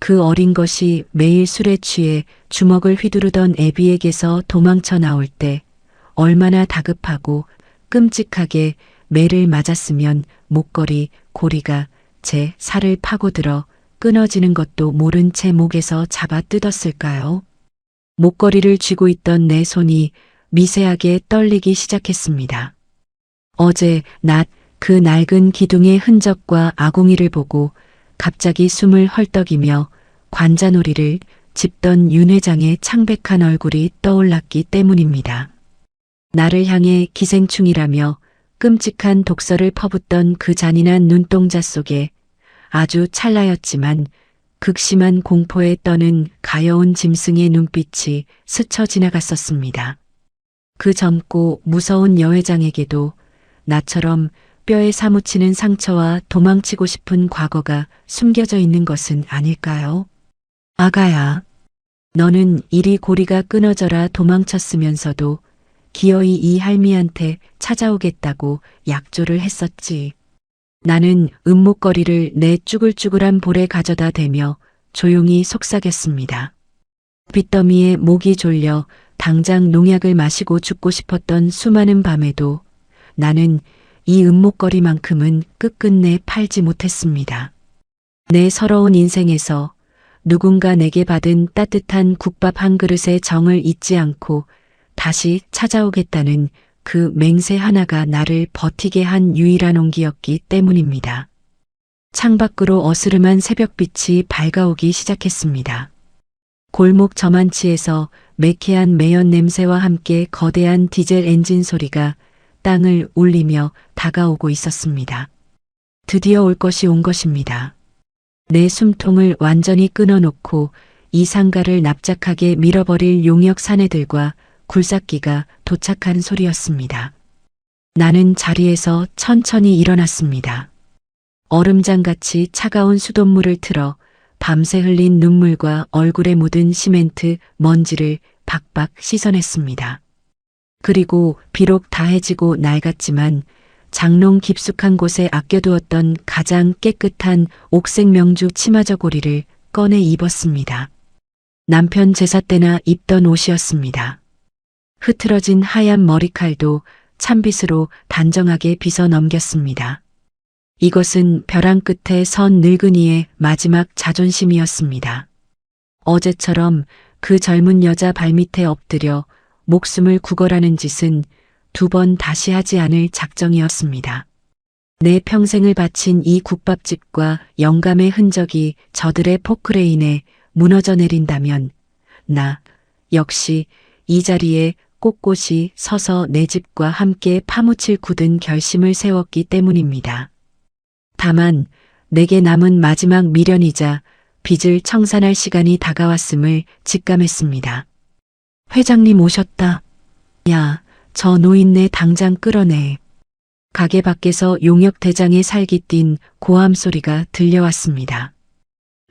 그 어린 것이 매일 술에 취해 주먹을 휘두르던 애비에게서 도망쳐 나올 때 얼마나 다급하고 끔찍하게 매를 맞았으면 목걸이, 고리가 제 살을 파고들어 끊어지는 것도 모른 채 목에서 잡아 뜯었을까요? 목걸이를 쥐고 있던 내 손이 미세하게 떨리기 시작했습니다. 어제 낮 그 낡은 기둥의 흔적과 아궁이를 보고 갑자기 숨을 헐떡이며 관자놀이를 짚던 윤 회장의 창백한 얼굴이 떠올랐기 때문입니다. 나를 향해 기생충이라며 끔찍한 독설을 퍼붓던 그 잔인한 눈동자 속에 아주 찰나였지만 극심한 공포에 떠는 가여운 짐승의 눈빛이 스쳐 지나갔었습니다. 그 젊고 무서운 여회장에게도 나처럼 뼈에 사무치는 상처와 도망치고 싶은 과거가 숨겨져 있는 것은 아닐까요? 아가야, 너는 이리 고리가 끊어져라 도망쳤으면서도 기어이 이 할미한테 찾아오겠다고 약조를 했었지. 나는 은목걸이를 내 쭈글쭈글한 볼에 가져다 대며 조용히 속삭였습니다. 빚더미에 목이 졸려 당장 농약을 마시고 죽고 싶었던 수많은 밤에도 나는 이 은목걸이만큼은 끝끝내 팔지 못했습니다. 내 서러운 인생에서 누군가 내게 받은 따뜻한 국밥 한 그릇의 정을 잊지 않고 다시 찾아오겠다는 그 맹세 하나가 나를 버티게 한 유일한 온기였기 때문입니다. 창밖으로 어스름한 새벽빛이 밝아오기 시작했습니다. 골목 저만치에서 매캐한 매연 냄새와 함께 거대한 디젤 엔진 소리가 땅을 울리며 다가오고 있었습니다. 드디어 올 것이 온 것입니다. 내 숨통을 완전히 끊어놓고 이 상가를 납작하게 밀어버릴 용역 사내들과 굴삭기가 도착한 소리였습니다. 나는 자리에서 천천히 일어났습니다. 얼음장같이 차가운 수돗물을 틀어 밤새 흘린 눈물과 얼굴에 묻은 시멘트, 먼지를 박박 씻어냈습니다. 그리고 비록 다해지고 낡았지만 장롱 깊숙한 곳에 아껴두었던 가장 깨끗한 옥색 명주 치마 저고리를 꺼내 입었습니다. 남편 제사 때나 입던 옷이었습니다. 흐트러진 하얀 머리칼도 찬빗으로 단정하게 빗어 넘겼습니다. 이것은 벼랑 끝에 선 늙은이의 마지막 자존심이었습니다. 어제처럼 그 젊은 여자 발밑에 엎드려 목숨을 구걸하는 짓은 2번 다시 하지 않을 작정이었습니다. 내 평생을 바친 이 국밥집과 영감의 흔적이 저들의 포크레인에 무너져 내린다면 나 역시 이 자리에 꼿꼿이 서서 내 집과 함께 파묻힐 굳은 결심을 세웠기 때문입니다. 다만 내게 남은 마지막 미련이자 빚을 청산할 시간이 다가왔음을 직감했습니다. 회장님 오셨다. 야, 저 노인네 당장 끌어내. 가게 밖에서 용역 대장의 살기 띈 고함 소리가 들려왔습니다.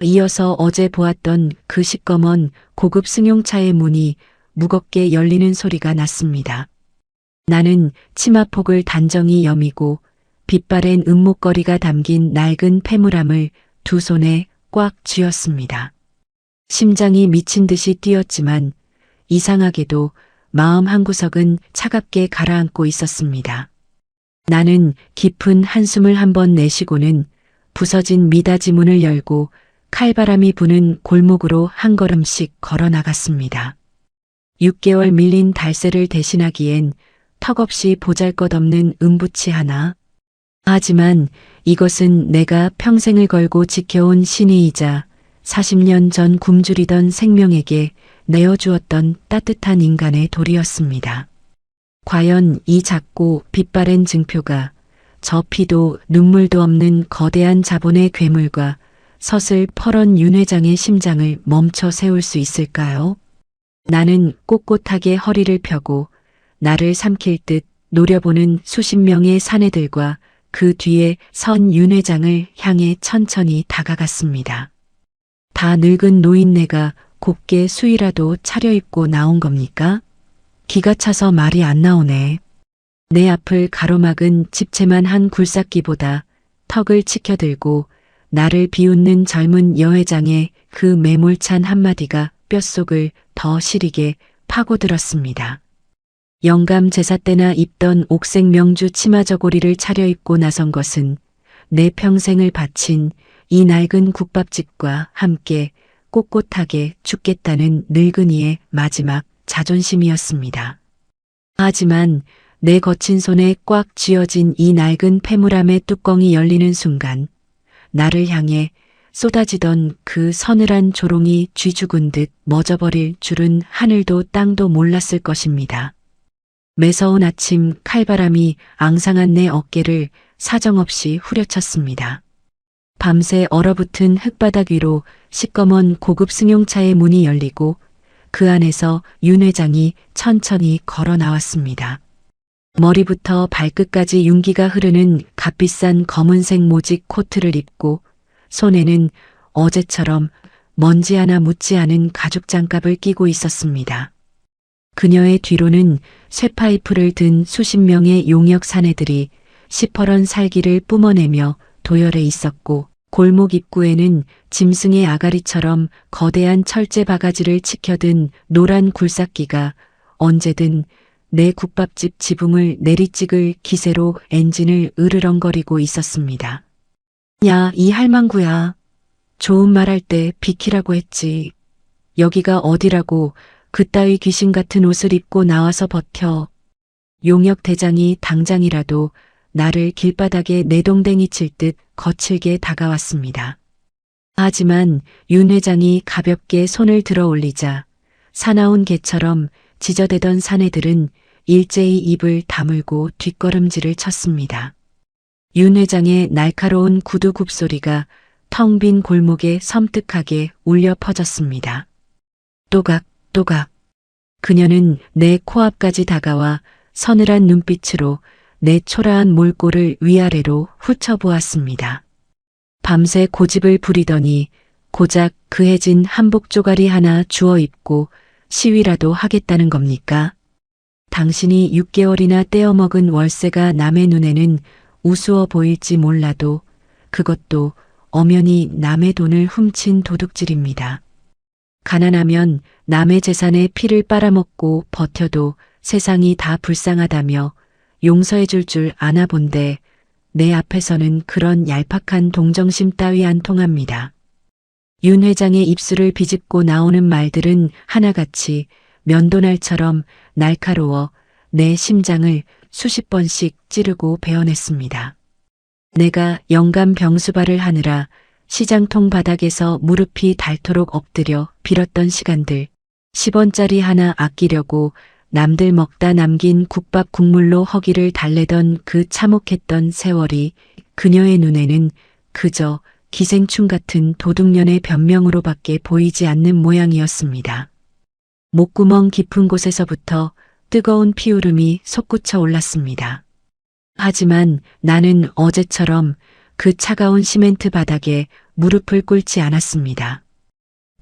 이어서 어제 보았던 그 시꺼먼 고급 승용차의 문이 무겁게 열리는 소리가 났습니다. 나는 치마폭을 단정히 여미고 빛바랜 은목걸이가 담긴 낡은 패물함을 2 손에 꽉 쥐었습니다. 심장이 미친 듯이 뛰었지만 이상하게도 마음 한구석은 차갑게 가라앉고 있었습니다. 나는 깊은 한숨을 한번 내쉬고는 부서진 미닫이 문을 열고 칼바람이 부는 골목으로 한 걸음씩 걸어 나갔습니다. 6개월 밀린 달새를 대신하기엔 턱없이 보잘것없는 은부치 하나. 하지만 이것은 내가 평생을 걸고 지켜온 신의이자 40년 전 굶주리던 생명에게 내어주었던 따뜻한 인간의 돌이었습니다. 과연 이 작고 빛바랜 증표가 저 피도 눈물도 없는 거대한 자본의 괴물과 서슬 펄언 윤 회장의 심장을 멈춰 세울 수 있을까요? 나는 꼿꼿하게 허리를 펴고 나를 삼킬 듯 노려보는 수십 명의 사내들과 그 뒤에 선 윤 회장을 향해 천천히 다가갔습니다. 다 늙은 노인네가 곱게 수의라도 차려입고 나온 겁니까? 기가 차서 말이 안 나오네. 내 앞을 가로막은 집채만 한 굴삭기보다 턱을 치켜들고 나를 비웃는 젊은 여회장의 그 매몰찬 한마디가 뼛속을 더 시리게 파고들었습니다. 영감 제사 때나 입던 옥색 명주 치마 저고리를 차려입고 나선 것은 내 평생을 바친 이 낡은 국밥집과 함께 꼿꼿하게 죽겠다는 늙은이의 마지막 자존심이었습니다. 하지만 내 거친 손에 꽉 쥐어진 이 낡은 패물함의 뚜껑이 열리는 순간 나를 향해 쏟아지던 그 서늘한 조롱이 쥐 죽은 듯 멎어버릴 줄은 하늘도 땅도 몰랐을 것입니다. 매서운 아침 칼바람이 앙상한 내 어깨를 사정없이 후려쳤습니다. 밤새 얼어붙은 흙바닥 위로 시꺼먼 고급 승용차의 문이 열리고 그 안에서 윤 회장이 천천히 걸어 나왔습니다. 머리부터 발끝까지 윤기가 흐르는 값비싼 검은색 모직 코트를 입고 손에는 어제처럼 먼지 하나 묻지 않은 가죽 장갑을 끼고 있었습니다. 그녀의 뒤로는 쇠파이프를 든 수십 명의 용역 사내들이 시퍼런 살기를 뿜어내며 도열해 있었고 골목 입구에는 짐승의 아가리처럼 거대한 철제 바가지를 치켜든 노란 굴삭기가 언제든 내 국밥집 지붕을 내리찍을 기세로 엔진을 으르렁거리고 있었습니다. 야, 이 할망구야. 좋은 말 할 때 비키라고 했지. 여기가 어디라고 그따위 귀신 같은 옷을 입고 나와서 버텨. 용역 대장이 당장이라도 나를 길바닥에 내동댕이 칠 듯 거칠게 다가왔습니다. 하지만 윤 회장이 가볍게 손을 들어 올리자 사나운 개처럼 지저대던 사내들은 일제히 입을 다물고 뒷걸음질을 쳤습니다. 윤 회장의 날카로운 구두 굽소리가 텅 빈 골목에 섬뜩하게 울려 퍼졌습니다. 또각, 또각. 그녀는 내 코앞까지 다가와 서늘한 눈빛으로 내 초라한 몰골을 위아래로 훑어보았습니다. 밤새 고집을 부리더니 고작 그해진 한복 조가리 하나 주워 입고 시위라도 하겠다는 겁니까? 당신이 6개월이나 떼어먹은 월세가 남의 눈에는 우스워 보일지 몰라도 그것도 엄연히 남의 돈을 훔친 도둑질입니다. 가난하면 남의 재산에 피를 빨아먹고 버텨도 세상이 다 불쌍하다며 용서해 줄 줄 아나 본데 내 앞에서는 그런 얄팍한 동정심 따위 안 통합니다. 윤 회장의 입술을 비집고 나오는 말들은 하나같이 면도날처럼 날카로워 내 심장을 수십 번씩 찌르고 베어냈습니다. 내가 영감 병수발을 하느라 시장통 바닥에서 무릎이 닳도록 엎드려 빌었던 시간들, 10원짜리 하나 아끼려고 남들 먹다 남긴 국밥 국물로 허기를 달래던 그 참혹했던 세월이 그녀의 눈에는 그저 기생충 같은 도둑년의 변명으로밖에 보이지 않는 모양이었습니다. 목구멍 깊은 곳에서부터 뜨거운 피울음이 솟구쳐 올랐습니다. 하지만 나는 어제처럼 그 차가운 시멘트 바닥에 무릎을 꿇지 않았습니다.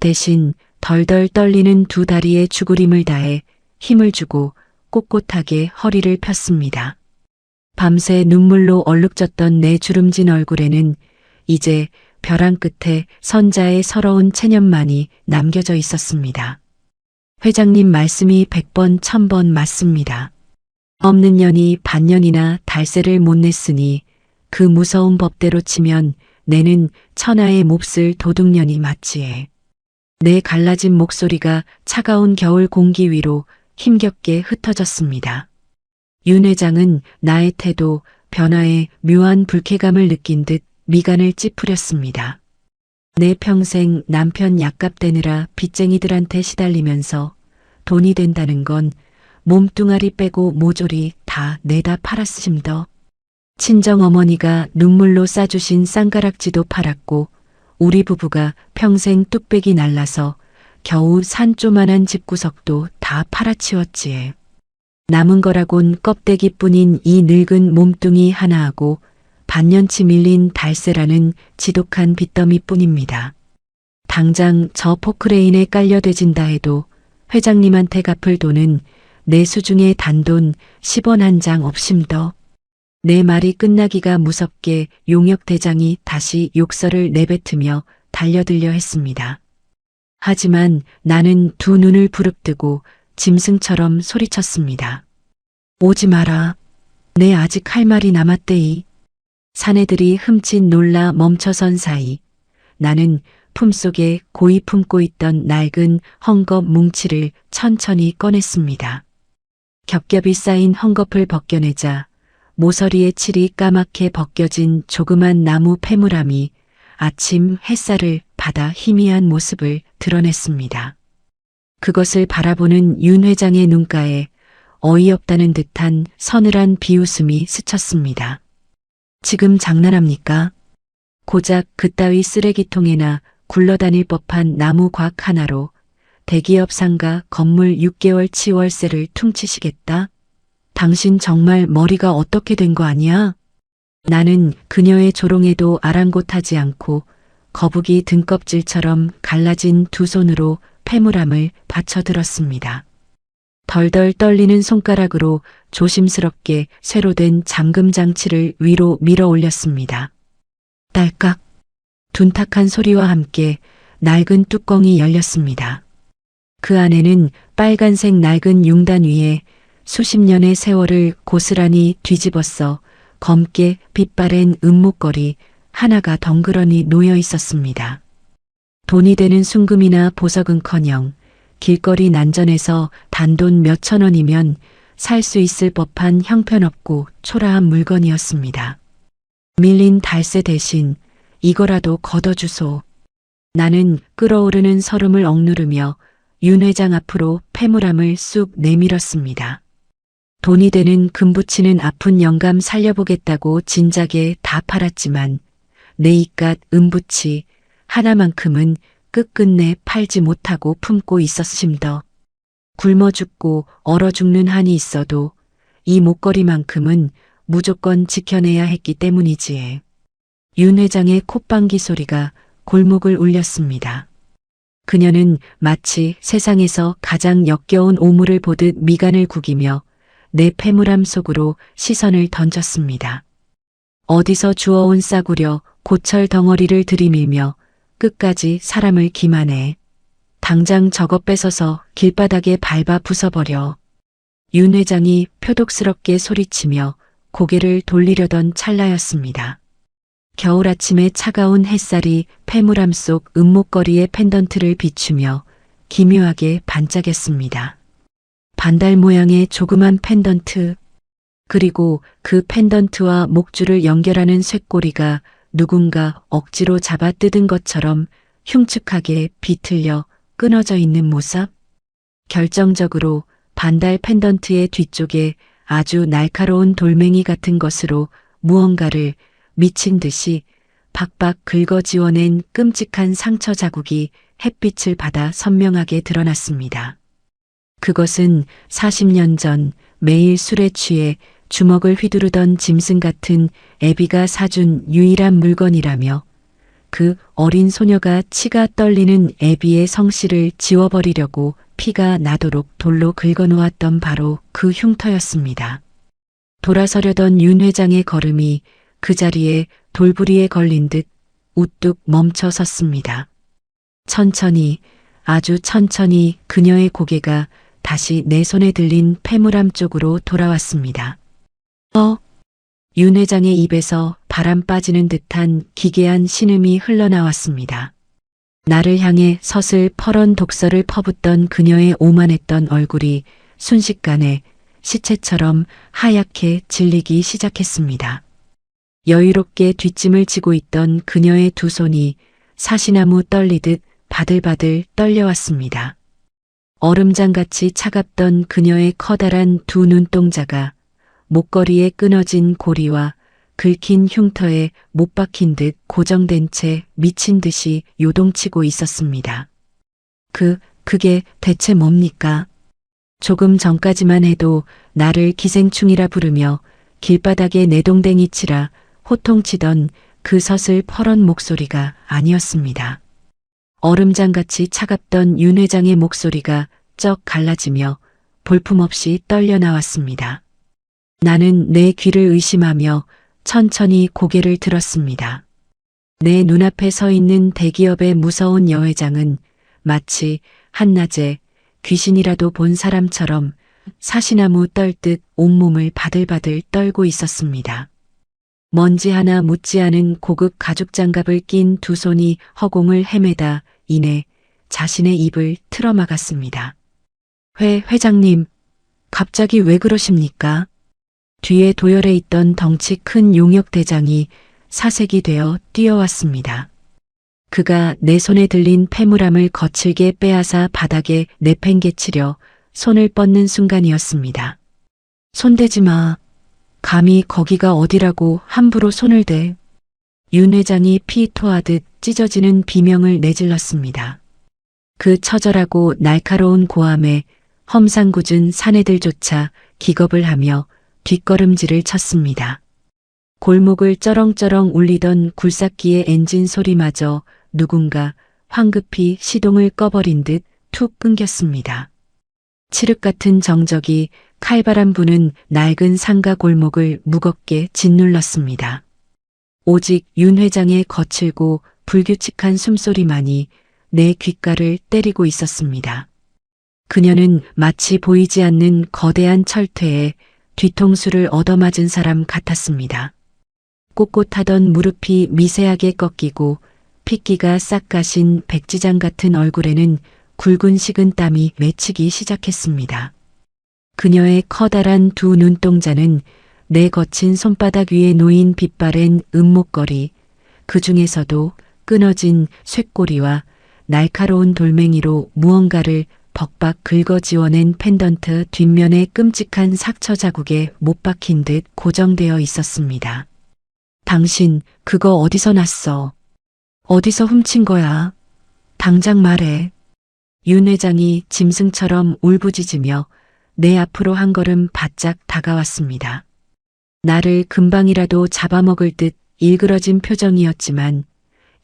대신 덜덜 떨리는 두 다리에 죽으림을 다해 힘을 주고 꼿꼿하게 허리를 폈습니다. 밤새 눈물로 얼룩졌던 내 주름진 얼굴에는 이제 벼랑 끝에 선자의 서러운 체념만이 남겨져 있었습니다. 회장님 말씀이 100번 1000번 맞습니다. 없는 년이 반년이나 달세를 못 냈으니 그 무서운 법대로 치면 내는 천하의 몹쓸 도둑년이 맞지에. 내 갈라진 목소리가 차가운 겨울 공기 위로 힘겹게 흩어졌습니다. 윤 회장은 나의 태도, 변화에 묘한 불쾌감을 느낀 듯 미간을 찌푸렸습니다. 내 평생 남편 약값 대느라 빚쟁이들한테 시달리면서 돈이 된다는 건 몸뚱아리 빼고 모조리 다 내다 팔았음더. 친정어머니가 눈물로 싸주신 쌍가락지도 팔았고 우리 부부가 평생 뚝배기 날라서 겨우 산 조만한 집구석도 다 팔아치웠지에. 남은 거라곤 껍데기뿐인 이 늙은 몸뚱이 하나하고 반년치 밀린 달세라는 지독한 빚더미뿐입니다. 당장 저 포크레인에 깔려대진다 해도 회장님한테 갚을 돈은 내 수중에 단돈 10원 한 장 없심더. 내 말이 끝나기가 무섭게 용역대장이 다시 욕설을 내뱉으며 달려들려 했습니다. 하지만 나는 두 눈을 부릅뜨고 짐승처럼 소리쳤습니다. 오지 마라. 내 아직 할 말이 남았대이. 사내들이 흠칫 놀라 멈춰선 사이 나는 품속에 고이 품고 있던 낡은 헝겊 뭉치를 천천히 꺼냈습니다. 겹겹이 쌓인 헝겊을 벗겨내자 모서리의 칠이 까맣게 벗겨진 조그만 나무 패물함이 아침 햇살을 받아 희미한 모습을 드러냈습니다. 그것을 바라보는 윤 회장의 눈가에 어이없다는 듯한 서늘한 비웃음이 스쳤습니다. 지금 장난합니까? 고작 그따위 쓰레기통에나 굴러다닐 법한 나무 곽 하나로 대기업 상가 건물 6개월치 월세를 퉁치시겠다? 당신 정말 머리가 어떻게 된 거 아니야? 나는 그녀의 조롱에도 아랑곳하지 않고 거북이 등껍질처럼 갈라진 두 손으로 패물함을 받쳐들었습니다. 덜덜 떨리는 손가락으로 조심스럽게 쇠로 된 잠금 장치를 위로 밀어 올렸습니다. 딸깍! 둔탁한 소리와 함께 낡은 뚜껑이 열렸습니다. 그 안에는 빨간색 낡은 융단 위에 수십 년의 세월을 고스란히 뒤집어서 검게 빛바랜 은목걸이 하나가 덩그러니 놓여 있었습니다. 돈이 되는 순금이나 보석은커녕 길거리 난전에서 단돈 몇천 원이면 살 수 있을 법한 형편없고 초라한 물건이었습니다. 밀린 달세 대신 이거라도 걷어주소. 나는 끓어오르는 설움을 억누르며 윤 회장 앞으로 패물함을 쑥 내밀었습니다. 돈이 되는 금붙이는 아픈 영감 살려보겠다고 진작에 다 팔았지만 내 이깟 은붙이 하나만큼은 끝끝내 팔지 못하고 품고 있었심더. 굶어 죽고 얼어 죽는 한이 있어도 이 목걸이만큼은 무조건 지켜내야 했기 때문이지에. 윤 회장의 콧방귀 소리가 골목을 울렸습니다. 그녀는 마치 세상에서 가장 역겨운 오물을 보듯 미간을 구기며 내 패물함 속으로 시선을 던졌습니다. 어디서 주워온 싸구려 고철 덩어리를 들이밀며 끝까지 사람을 기만해. 당장 저거 뺏어서 길바닥에 밟아 부숴버려. 윤 회장이 표독스럽게 소리치며 고개를 돌리려던 찰나였습니다. 겨울 아침의 차가운 햇살이 패물함 속 은목걸이의 펜던트를 비추며 기묘하게 반짝였습니다. 반달 모양의 조그만 펜던트, 그리고 그 펜던트와 목줄을 연결하는 쇳꼬리가 누군가 억지로 잡아 뜯은 것처럼 흉측하게 비틀려 끊어져 있는 모습. 결정적으로 반달 펜던트의 뒤쪽에 아주 날카로운 돌멩이 같은 것으로 무언가를 미친 듯이 박박 긁어 지워낸 끔찍한 상처 자국이 햇빛을 받아 선명하게 드러났습니다. 그것은 40년 전 매일 술에 취해 주먹을 휘두르던 짐승 같은 애비가 사준 유일한 물건이라며 그 어린 소녀가 치가 떨리는 애비의 성씨를 지워버리려고 피가 나도록 돌로 긁어놓았던 바로 그 흉터였습니다. 돌아서려던 윤 회장의 걸음이 그 자리에 돌부리에 걸린 듯 우뚝 멈춰 섰습니다. 천천히, 아주 천천히 그녀의 고개가 다시 내 손에 들린 패물함 쪽으로 돌아왔습니다. 윤 회장의 입에서 바람 빠지는 듯한 기괴한 신음이 흘러나왔습니다. 나를 향해 서슬 퍼런 독서를 퍼붓던 그녀의 오만했던 얼굴이 순식간에 시체처럼 하얗게 질리기 시작했습니다. 여유롭게 뒷짐을 지고 있던 그녀의 두 손이 사시나무 떨리듯 바들바들 떨려왔습니다. 얼음장같이 차갑던 그녀의 커다란 두 눈동자가 목걸이에 끊어진 고리와 긁힌 흉터에 못 박힌 듯 고정된 채 미친 듯이 요동치고 있었습니다. 그게 대체 뭡니까? 조금 전까지만 해도 나를 기생충이라 부르며 길바닥에 내동댕이 치라 호통치던 그 서슬 퍼런 목소리가 아니었습니다. 얼음장같이 차갑던 윤 회장의 목소리가 쩍 갈라지며 볼품없이 떨려 나왔습니다. 나는 내 귀를 의심하며 천천히 고개를 들었습니다. 내 눈앞에 서 있는 대기업의 무서운 여회장은 마치 한낮에 귀신이라도 본 사람처럼 사시나무 떨듯 온몸을 바들바들 떨고 있었습니다. 먼지 하나 묻지 않은 고급 가죽 장갑을 낀 두 손이 허공을 헤매다 이내 자신의 입을 틀어막았습니다. 회장님, 갑자기 왜 그러십니까? 뒤에 도열해 있던 덩치 큰 용역 대장이 사색이 되어 뛰어왔습니다. 그가 내 손에 들린 패물함을 거칠게 빼앗아 바닥에 내팽개치려 손을 뻗는 순간이었습니다. 손대지 마. 감히 거기가 어디라고 함부로 손을 대. 윤 회장이 피 토하듯 찢어지는 비명을 내질렀습니다. 그 처절하고 날카로운 고함에 험상궂은 사내들조차 기겁을 하며 뒷걸음질을 쳤습니다. 골목을 쩌렁쩌렁 울리던 굴삭기의 엔진 소리마저 누군가 황급히 시동을 꺼버린 듯 툭 끊겼습니다. 칠흑 같은 정적이 칼바람 부는 낡은 상가 골목을 무겁게 짓눌렀습니다. 오직 윤 회장의 거칠고 불규칙한 숨소리만이 내 귓가를 때리고 있었습니다. 그녀는 마치 보이지 않는 거대한 철퇴에 뒤통수를 얻어맞은 사람 같았습니다. 꼿꼿하던 무릎이 미세하게 꺾이고 핏기가 싹 가신 백지장 같은 얼굴에는 굵은 식은 땀이 맺히기 시작했습니다. 그녀의 커다란 두 눈동자는 내 거친 손바닥 위에 놓인 빛바랜 은목걸이, 그 중에서도 끊어진 쇳꼬리와 날카로운 돌멩이로 무언가를 벅박 긁어 지워낸 펜던트 뒷면에 끔찍한 상처 자국에 못 박힌 듯 고정되어 있었습니다. 당신 그거 어디서 났어? 어디서 훔친 거야? 당장 말해. 윤 회장이 짐승처럼 울부짖으며 내 앞으로 한 걸음 바짝 다가왔습니다. 나를 금방이라도 잡아먹을 듯 일그러진 표정이었지만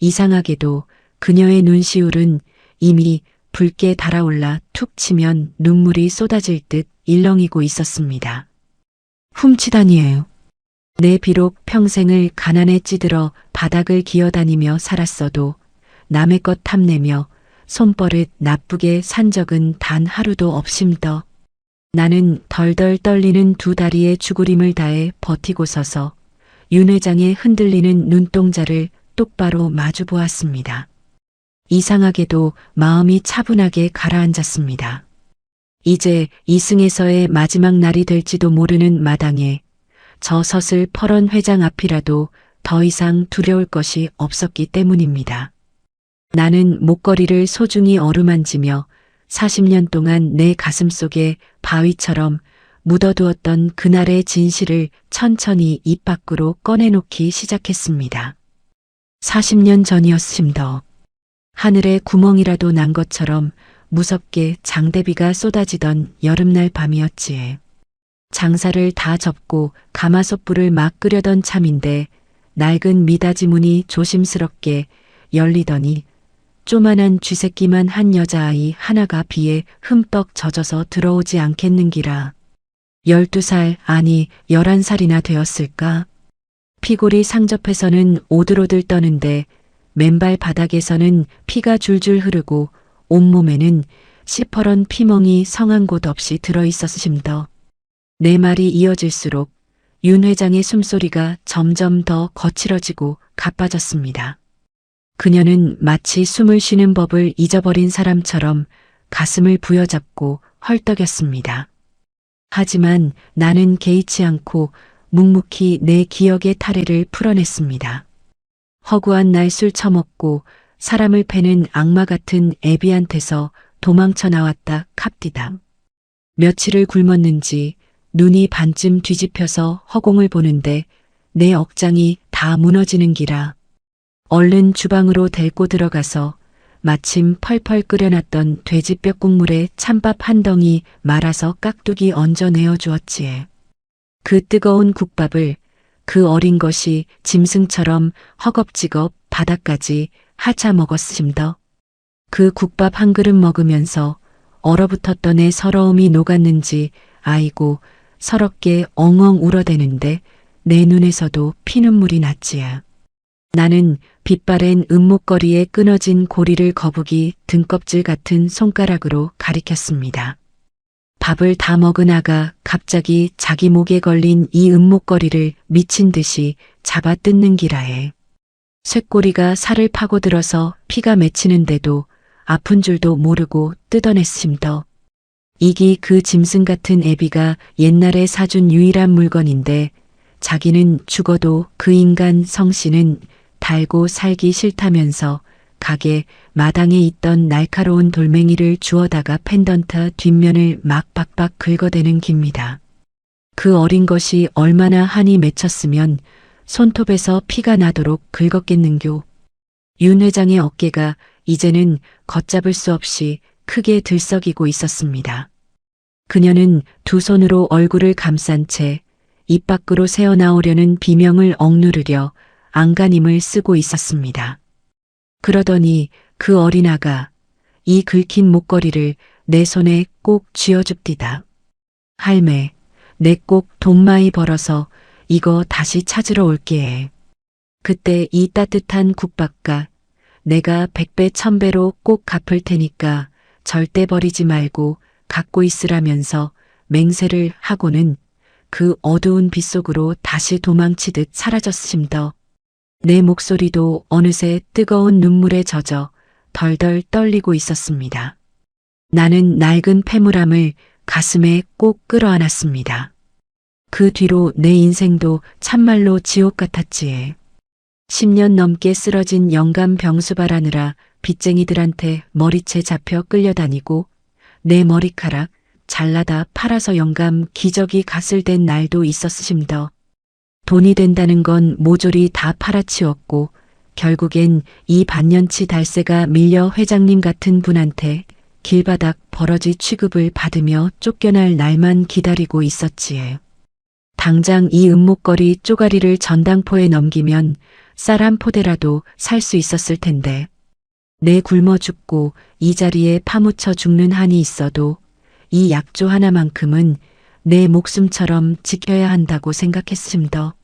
이상하게도 그녀의 눈시울은 이미 붉게 달아올라 툭 치면 눈물이 쏟아질 듯 일렁이고 있었습니다. 훔치다니에요. 내 비록 평생을 가난에 찌들어 바닥을 기어다니며 살았어도 남의 것 탐내며 손버릇 나쁘게 산 적은 단 하루도 없심더. 나는 덜덜 떨리는 두 다리에 죽으림을 다해 버티고 서서 윤 회장의 흔들리는 눈동자를 똑바로 마주 보았습니다. 이상하게도 마음이 차분하게 가라앉았습니다. 이제 이승에서의 마지막 날이 될지도 모르는 마당에 저 서슬 퍼런 회장 앞이라도 더 이상 두려울 것이 없었기 때문입니다. 나는 목걸이를 소중히 어루만지며 40년 동안 내 가슴 속에 바위처럼 묻어두었던 그날의 진실을 천천히 입 밖으로 꺼내놓기 시작했습니다. 40년 전이었음더. 하늘에 구멍이라도 난 것처럼 무섭게 장대비가 쏟아지던 여름날 밤이었지에. 장사를 다 접고 가마솥불을 막 끓여던 참인데 낡은 미닫이 문이 조심스럽게 열리더니 쪼만한 쥐새끼만 한 여자아이 하나가 비에 흠뻑 젖어서 들어오지 않겠는기라. 12살 아니 11살이나 되었을까? 피골이 상접해서는 오들오들 떠는데 맨발 바닥에서는 피가 줄줄 흐르고 온몸에는 시퍼런 피멍이 성한 곳 없이 들어있었음더. 내 말이 이어질수록 윤 회장의 숨소리가 점점 더 거칠어지고 가빠졌습니다. 그녀는 마치 숨을 쉬는 법을 잊어버린 사람처럼 가슴을 부여잡고 헐떡였습니다. 하지만 나는 개의치 않고 묵묵히 내 기억의 탈애를 풀어냈습니다. 허구한 날 술 처먹고 사람을 패는 악마 같은 애비한테서 도망쳐 나왔다 캅디다. 며칠을 굶었는지 눈이 반쯤 뒤집혀서 허공을 보는데 내 억장이 다 무너지는 기라. 얼른 주방으로 데리고 들어가서 마침 펄펄 끓여놨던 돼지뼈 국물에 찬밥 한 덩이 말아서 깍두기 얹어 내어 주었지에. 그 뜨거운 국밥을 그 어린 것이 짐승처럼 허겁지겁 바닥까지 하차 먹었음더. 그 국밥 한 그릇 먹으면서 얼어붙었던 내 서러움이 녹았는지 아이고 서럽게 엉엉 울어대는데 내 눈에서도 피눈물이 났지야. 나는 빛바랜 은목걸이에 끊어진 고리를 거북이 등껍질 같은 손가락으로 가리켰습니다. 밥을 다 먹은 아가 갑자기 자기 목에 걸린 이 은목걸이를 미친 듯이 잡아 뜯는 기라에. 쇳꼬리가 살을 파고들어서 피가 맺히는데도 아픈 줄도 모르고 뜯어냈음더. 이기 그 짐승 같은 애비가 옛날에 사준 유일한 물건인데 자기는 죽어도 그 인간 성씨는 달고 살기 싫다면서 가게 마당에 있던 날카로운 돌멩이를 주워다가 펜던트 뒷면을 막 박박 긁어대는 깁니다. 그 어린 것이 얼마나 한이 맺혔으면 손톱에서 피가 나도록 긁었겠는교. 윤 회장의 어깨가 이제는 걷잡을 수 없이 크게 들썩이고 있었습니다. 그녀는 두 손으로 얼굴을 감싼 채 입 밖으로 새어나오려는 비명을 억누르려 안간힘을 쓰고 있었습니다. 그러더니 그 어린 아가 이 긁힌 목걸이를 내 손에 꼭 쥐어줍디다. 할매, 내 꼭 돈 많이 벌어서 이거 다시 찾으러 올게. 그때 이 따뜻한 국밥과 내가 100배 1000배로 꼭 갚을 테니까 절대 버리지 말고 갖고 있으라면서 맹세를 하고는 그 어두운 빛 속으로 다시 도망치듯 사라졌음더. 내 목소리도 어느새 뜨거운 눈물에 젖어 덜덜 떨리고 있었습니다. 나는 낡은 폐물함을 가슴에 꼭 끌어안았습니다. 그 뒤로 내 인생도 참말로 지옥 같았지에. 10년 넘게 쓰러진 영감 병수발하느라 빚쟁이들한테 머리채 잡혀 끌려다니고 내 머리카락 잘라다 팔아서 영감 기저귀 갓을 댄 날도 있었음더. 돈이 된다는 건 모조리 다 팔아치웠고 결국엔 이 반년치 달세가 밀려 회장님 같은 분한테 길바닥 버러지 취급을 받으며 쫓겨날 날만 기다리고 있었지에. 당장 이 은목걸이 쪼가리를 전당포에 넘기면 쌀 한 포대라도 살 수 있었을 텐데. 내 굶어 죽고 이 자리에 파묻혀 죽는 한이 있어도 이 약조 하나만큼은 내 목숨처럼 지켜야 한다고 생각했음더.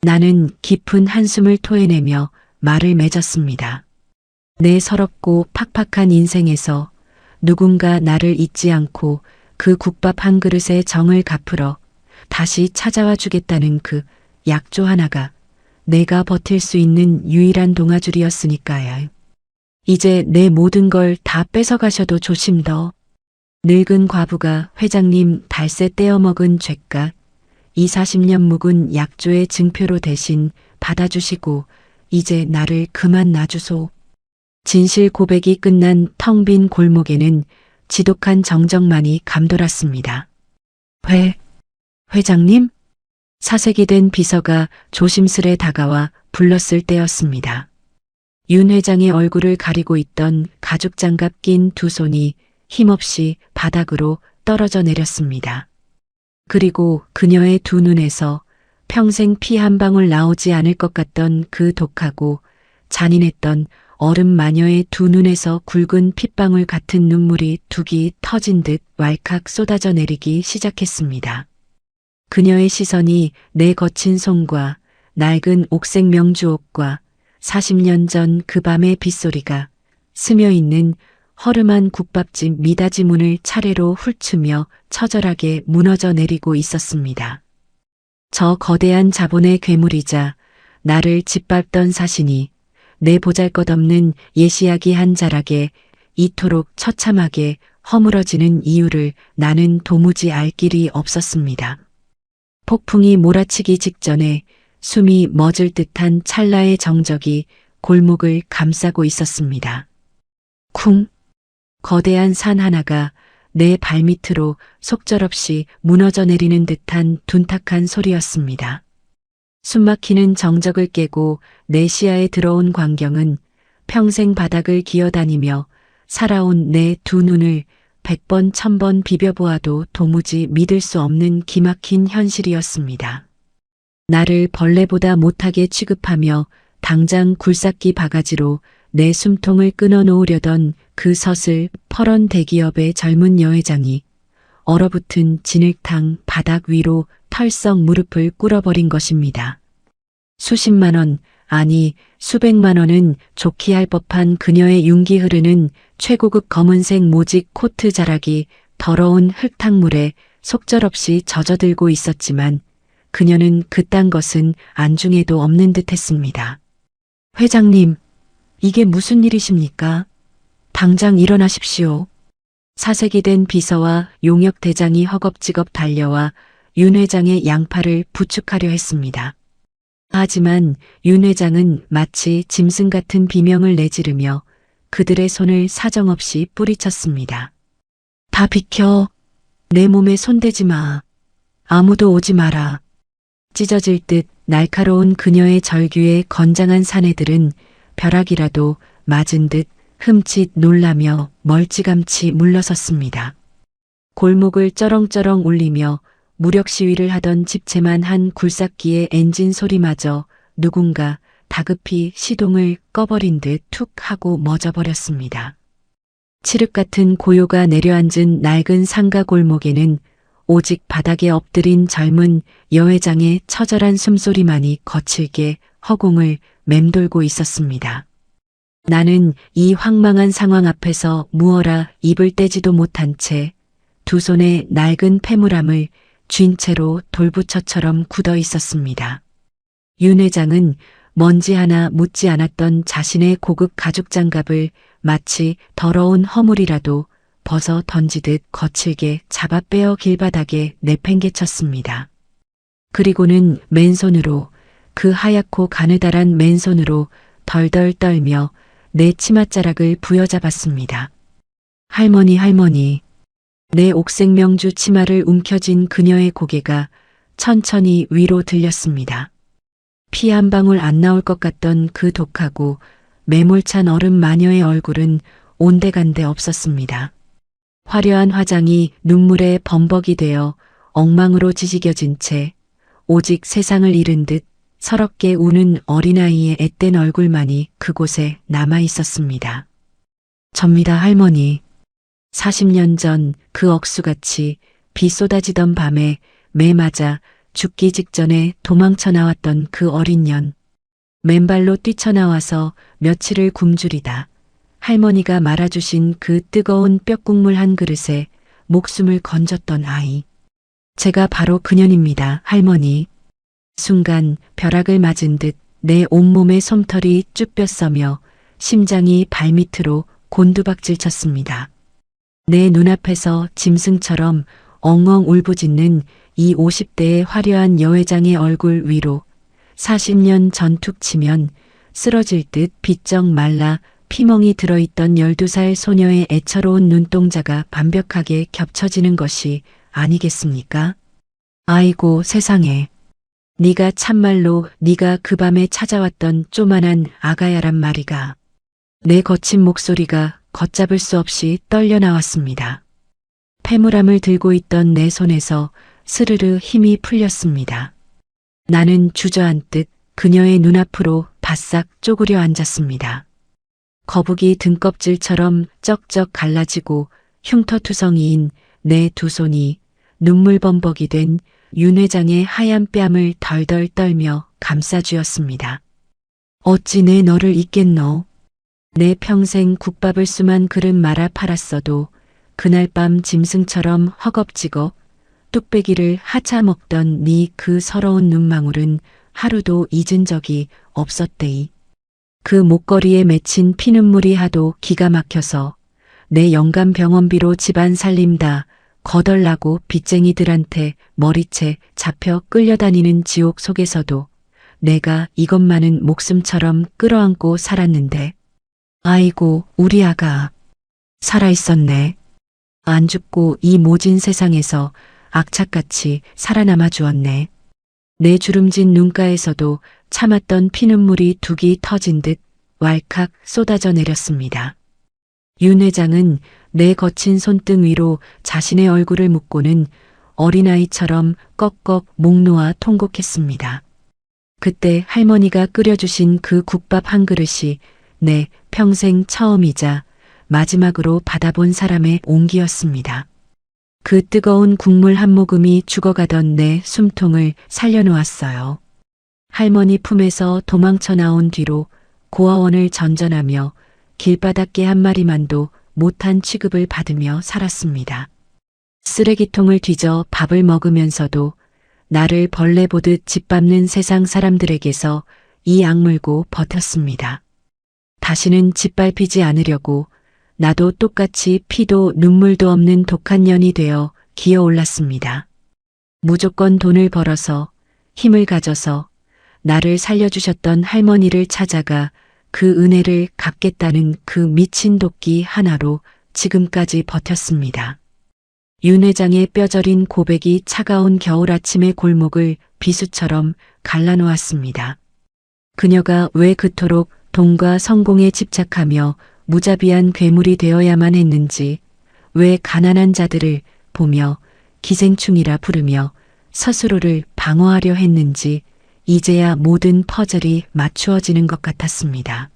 나는 깊은 한숨을 토해내며 말을 맺었습니다. 내 서럽고 팍팍한 인생에서 누군가 나를 잊지 않고 그 국밥 한 그릇에 정을 갚으러 다시 찾아와 주겠다는 그 약조 하나가 내가 버틸 수 있는 유일한 동아줄이었으니까요. 이제 내 모든 걸 다 뺏어가셔도 조심더. 늙은 과부가 회장님 달새 떼어먹은 죄값 40년 묵은 약조의 증표로 대신 받아주시고 이제 나를 그만 놔주소. 진실 고백이 끝난 텅 빈 골목에는 지독한 정적만이 감돌았습니다. 회장님? 사색이 된 비서가 조심스레 다가와 불렀을 때였습니다. 윤 회장의 얼굴을 가리고 있던 가죽 장갑 낀 두 손이 힘없이 바닥으로 떨어져 내렸습니다. 그리고 그녀의 두 눈에서 평생 피 한 방울 나오지 않을 것 같던 그 독하고 잔인했던 얼음 마녀의 두 눈에서 굵은 핏방울 같은 눈물이 둑이 터진 듯 왈칵 쏟아져 내리기 시작했습니다. 그녀의 시선이 내 거친 손과 낡은 옥색 명주옷과 40년 전 그 밤의 빗소리가 스며있는 허름한 국밥집 미닫이 문을 차례로 훑으며 처절하게 무너져 내리고 있었습니다. 저 거대한 자본의 괴물이자 나를 짓밟던 사신이 내 보잘것없는 예시야기 한 자락에 이토록 처참하게 허물어지는 이유를 나는 도무지 알 길이 없었습니다. 폭풍이 몰아치기 직전에 숨이 멎을 듯한 찰나의 정적이 골목을 감싸고 있었습니다. 쿵! 거대한 산 하나가 내 발밑으로 속절없이 무너져 내리는 듯한 둔탁한 소리였습니다. 숨막히는 정적을 깨고 내 시야에 들어온 광경은 평생 바닥을 기어다니며 살아온 내 두 눈을 100번 1000번 비벼보아도 도무지 믿을 수 없는 기막힌 현실이었습니다. 나를 벌레보다 못하게 취급하며 당장 굴삭기 바가지로 내 숨통을 끊어놓으려던 그 서슬 퍼런 대기업의 젊은 여회장이 얼어붙은 진흙탕 바닥 위로 털썩 무릎을 꿇어버린 것입니다. 수십만 원, 아니 수백만 원은 좋게 할 법한 그녀의 윤기 흐르는 최고급 검은색 모직 코트 자락이 더러운 흙탕물에 속절없이 젖어들고 있었지만 그녀는 그딴 것은 안중에도 없는 듯했습니다. 회장님, 이게 무슨 일이십니까? 당장 일어나십시오. 사색이 된 비서와 용역 대장이 허겁지겁 달려와 윤 회장의 양팔을 부축하려 했습니다. 하지만 윤 회장은 마치 짐승 같은 비명을 내지르며 그들의 손을 사정없이 뿌리쳤습니다. 다 비켜. 내 몸에 손대지 마. 아무도 오지 마라. 찢어질 듯 날카로운 그녀의 절규에 건장한 사내들은 벼락이라도 맞은 듯 흠칫 놀라며 멀찌감치 물러섰습니다. 골목을 쩌렁쩌렁 울리며 무력 시위를 하던 집채만 한 굴삭기의 엔진 소리마저 누군가 다급히 시동을 꺼버린 듯 툭 하고 멎어버렸습니다. 칠흑 같은 고요가 내려앉은 낡은 상가 골목에는 오직 바닥에 엎드린 젊은 여회장의 처절한 숨소리만이 거칠게 허공을 맴돌고 있었습니다. 나는 이 황망한 상황 앞에서 무어라 입을 떼지도 못한 채 두 손에 낡은 패물함을 쥔 채로 돌부처처럼 굳어 있었습니다. 윤 회장은 먼지 하나 묻지 않았던 자신의 고급 가죽 장갑을 마치 더러운 허물이라도 벗어 던지듯 거칠게 잡아 빼어 길바닥에 내팽개쳤습니다. 그리고는 맨손으로 그 하얗고 가느다란 맨손으로 덜덜 떨며 내 치맛자락을 부여잡았습니다. 할머니. 내 옥색 명주 치마를 움켜쥔 그녀의 고개가 천천히 위로 들렸습니다. 피 한 방울 안 나올 것 같던 그 독하고 매몰찬 얼음 마녀의 얼굴은 온데간데 없었습니다. 화려한 화장이 눈물에 범벅이 되어 엉망으로 지지겨진 채 오직 세상을 잃은 듯 서럽게 우는 어린아이의 앳된 얼굴만이 그곳에 남아 있었습니다. 접니다, 할머니. 40년 전 그 억수같이 비 쏟아지던 밤에 매 맞아 죽기 직전에 도망쳐 나왔던 그 어린 년. 맨발로 뛰쳐나와서 며칠을 굶주리다 할머니가 말아주신 그 뜨거운 뼈국물 한 그릇에 목숨을 건졌던 아이. 제가 바로 그년입니다, 할머니. 순간 벼락을 맞은 듯 내 온몸의 솜털이 쭈뼛서며 심장이 발밑으로 곤두박질 쳤습니다. 내 눈앞에서 짐승처럼 엉엉 울부짖는 이 50대의 화려한 여회장의 얼굴 위로 40년 전 툭 치면 쓰러질 듯 비쩍 말라 피멍이 들어있던 12살 소녀의 애처로운 눈동자가 완벽하게 겹쳐지는 것이 아니겠습니까? 아이고 세상에. 네가 참말로 네가 그 밤에 찾아왔던 쪼만한 아가야란 말이가. 내 거친 목소리가 걷잡을 수 없이 떨려 나왔습니다. 패물함을 들고 있던 내 손에서 스르르 힘이 풀렸습니다. 나는 주저앉듯 그녀의 눈앞으로 바싹 쪼그려 앉았습니다. 거북이 등껍질처럼 쩍쩍 갈라지고 흉터투성이인 내 두 손이 눈물범벅이 된 윤 회장의 하얀 뺨을 덜덜 떨며 감싸쥐었습니다. 어찌 내 너를 잊겠노. 내 평생 국밥을 수만 그릇 말아 팔았어도 그날 밤 짐승처럼 허겁지겁 뚝배기를 하차 먹던 네 그 서러운 눈망울은 하루도 잊은 적이 없었대이. 그 목걸이에 맺힌 피눈물이 하도 기가 막혀서 내 영감 병원비로 집안 살림 다 거덜나고 빚쟁이들한테 머리채 잡혀 끌려다니는 지옥 속에서도 내가 이것만은 목숨처럼 끌어안고 살았는데. 아이고 우리 아가 살아있었네. 안 죽고 이 모진 세상에서 악착같이 살아남아 주었네. 내 주름진 눈가에서도 참았던 피눈물이 둑이 터진 듯 왈칵 쏟아져 내렸습니다. 윤 회장은 내 거친 손등 위로 자신의 얼굴을 묻고는 어린아이처럼 꺽꺽 목 놓아 통곡했습니다. 그때 할머니가 끓여주신 그 국밥 한 그릇이 내 평생 처음이자 마지막으로 받아본 사람의 온기였습니다. 그 뜨거운 국물 한 모금이 죽어가던 내 숨통을 살려놓았어요. 할머니 품에서 도망쳐 나온 뒤로 고아원을 전전하며 길바닥개 한 마리만도 못한 취급을 받으며 살았습니다. 쓰레기통을 뒤져 밥을 먹으면서도 나를 벌레 보듯 짓밟는 세상 사람들에게서 이 악물고 버텼습니다. 다시는 짓밟히지 않으려고 나도 똑같이 피도 눈물도 없는 독한 년이 되어 기어올랐습니다. 무조건 돈을 벌어서 힘을 가져서 나를 살려주셨던 할머니를 찾아가 그 은혜를 갚겠다는 그 미친 도끼 하나로 지금까지 버텼습니다. 윤 회장의 뼈저린 고백이 차가운 겨울 아침의 골목을 비수처럼 갈라놓았습니다. 그녀가 왜 그토록 돈과 성공에 집착하며 무자비한 괴물이 되어야만 했는지, 왜 가난한 자들을 보며 기생충이라 부르며 스스로를 방어하려 했는지 이제야 모든 퍼즐이 맞추어지는 것 같았습니다.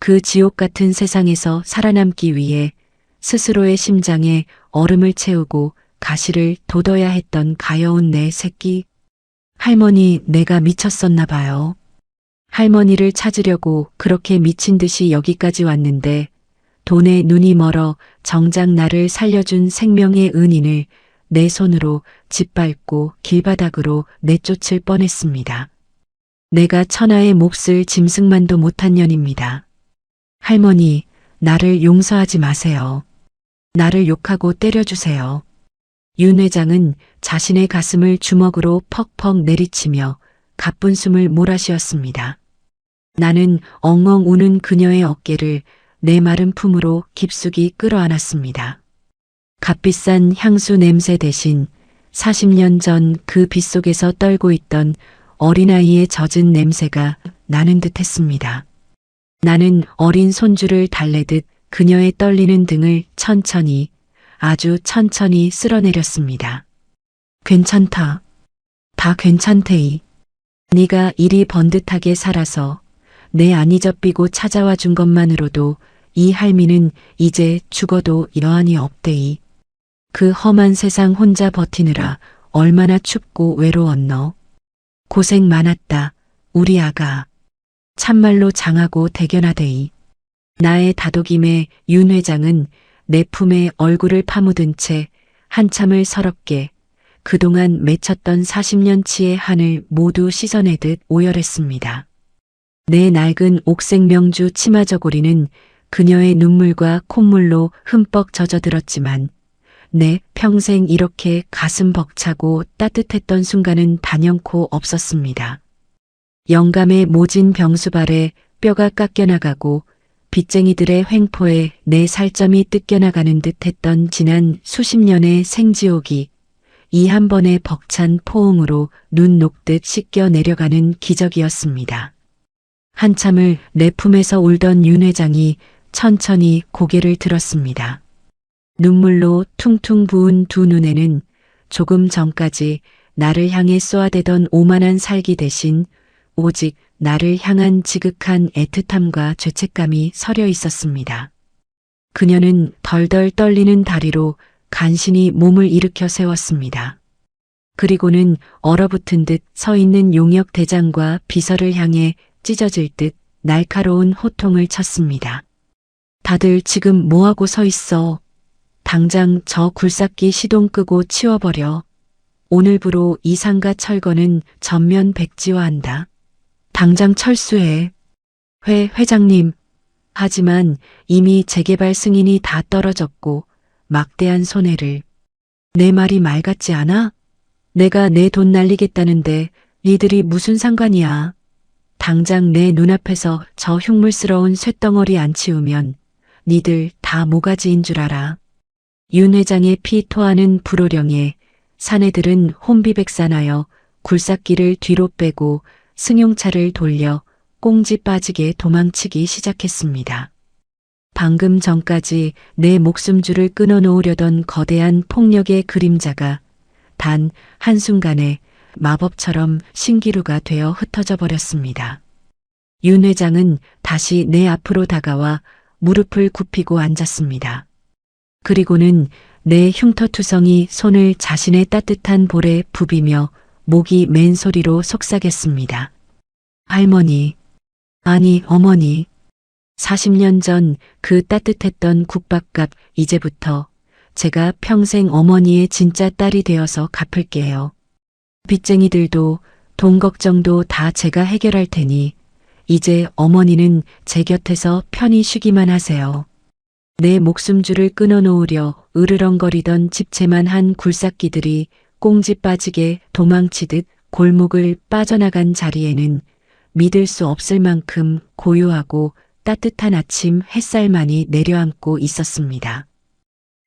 그 지옥 같은 세상에서 살아남기 위해 스스로의 심장에 얼음을 채우고 가시를 돋워야 했던 가여운 내 새끼. 할머니, 내가 미쳤었나 봐요. 할머니를 찾으려고 그렇게 미친 듯이 여기까지 왔는데 돈에 눈이 멀어 정작 나를 살려준 생명의 은인을 내 손으로 짓밟고 길바닥으로 내쫓을 뻔했습니다. 내가 천하의 몹쓸 짐승만도 못한 년입니다. 할머니, 나를 용서하지 마세요. 나를 욕하고 때려주세요. 윤 회장은 자신의 가슴을 주먹으로 퍽퍽 내리치며 가쁜 숨을 몰아쉬었습니다. 나는 엉엉 우는 그녀의 어깨를 내 마른 품으로 깊숙이 끌어안았습니다. 값비싼 향수 냄새 대신 40년 전 그 빗속에서 떨고 있던 어린아이의 젖은 냄새가 나는 듯했습니다. 나는 어린 손주를 달래듯 그녀의 떨리는 등을 천천히, 아주 천천히 쓸어내렸습니다. 괜찮다. 다 괜찮대이. 네가 이리 번듯하게 살아서 내 안이 접히고 찾아와 준 것만으로도 이 할미는 이제 죽어도 여한이 없대이. 그 험한 세상 혼자 버티느라 얼마나 춥고 외로웠노. 고생 많았다, 우리 아가. 참말로 장하고 대견하대이. 나의 다독임에 윤 회장은 내 품에 얼굴을 파묻은 채 한참을 서럽게 그동안 맺혔던 40년치의 한을 모두 씻어내듯 오열했습니다. 내 낡은 옥색 명주 치마 저고리는 그녀의 눈물과 콧물로 흠뻑 젖어들었지만 내 평생 이렇게 가슴 벅차고 따뜻했던 순간은 단연코 없었습니다. 영감의 모진 병수발에 뼈가 깎여나가고 빚쟁이들의 횡포에 내 살점이 뜯겨나가는 듯 했던 지난 수십 년의 생지옥이 이 한 번의 벅찬 포옹으로 눈 녹듯 씻겨 내려가는 기적이었습니다. 한참을 내 품에서 울던 윤 회장이 천천히 고개를 들었습니다. 눈물로 퉁퉁 부은 두 눈에는 조금 전까지 나를 향해 쏘아대던 오만한 살기 대신 오직 나를 향한 지극한 애틋함과 죄책감이 서려 있었습니다. 그녀는 덜덜 떨리는 다리로 간신히 몸을 일으켜 세웠습니다. 그리고는 얼어붙은 듯 서 있는 용역 대장과 비서를 향해 찢어질 듯 날카로운 호통을 쳤습니다. 다들 지금 뭐하고 서 있어? 당장 저 굴삭기 시동 끄고 치워버려. 오늘부로 이 상가 철거는 전면 백지화한다. 당장 철수해. 회장님. 하지만 이미 재개발 승인이 다 떨어졌고 막대한 손해를. 내 말이 말 같지 않아? 내가 내 돈 날리겠다는데 니들이 무슨 상관이야. 당장 내 눈앞에서 저 흉물스러운 쇳덩어리 안 치우면 니들 다 모가지인 줄 알아. 윤 회장의 피 토하는 불호령에 사내들은 혼비백산하여 굴삭기를 뒤로 빼고 승용차를 돌려 꽁지 빠지게 도망치기 시작했습니다. 방금 전까지 내 목숨줄을 끊어놓으려던 거대한 폭력의 그림자가 단 한순간에 마법처럼 신기루가 되어 흩어져 버렸습니다. 윤 회장은 다시 내 앞으로 다가와 무릎을 굽히고 앉았습니다. 그리고는 내 흉터투성이 손을 자신의 따뜻한 볼에 부비며 목이 맨 소리로 속삭였습니다. 할머니, 아니 어머니, 40년 전 그 따뜻했던 국밥값 이제부터 제가 평생 어머니의 진짜 딸이 되어서 갚을게요. 빚쟁이들도 돈 걱정도 다 제가 해결할 테니 이제 어머니는 제 곁에서 편히 쉬기만 하세요. 내 목숨줄을 끊어놓으려 으르렁거리던 집채만 한 굴삭기들이 꽁지 빠지게 도망치듯 골목을 빠져나간 자리에는 믿을 수 없을 만큼 고요하고 따뜻한 아침 햇살만이 내려앉고 있었습니다.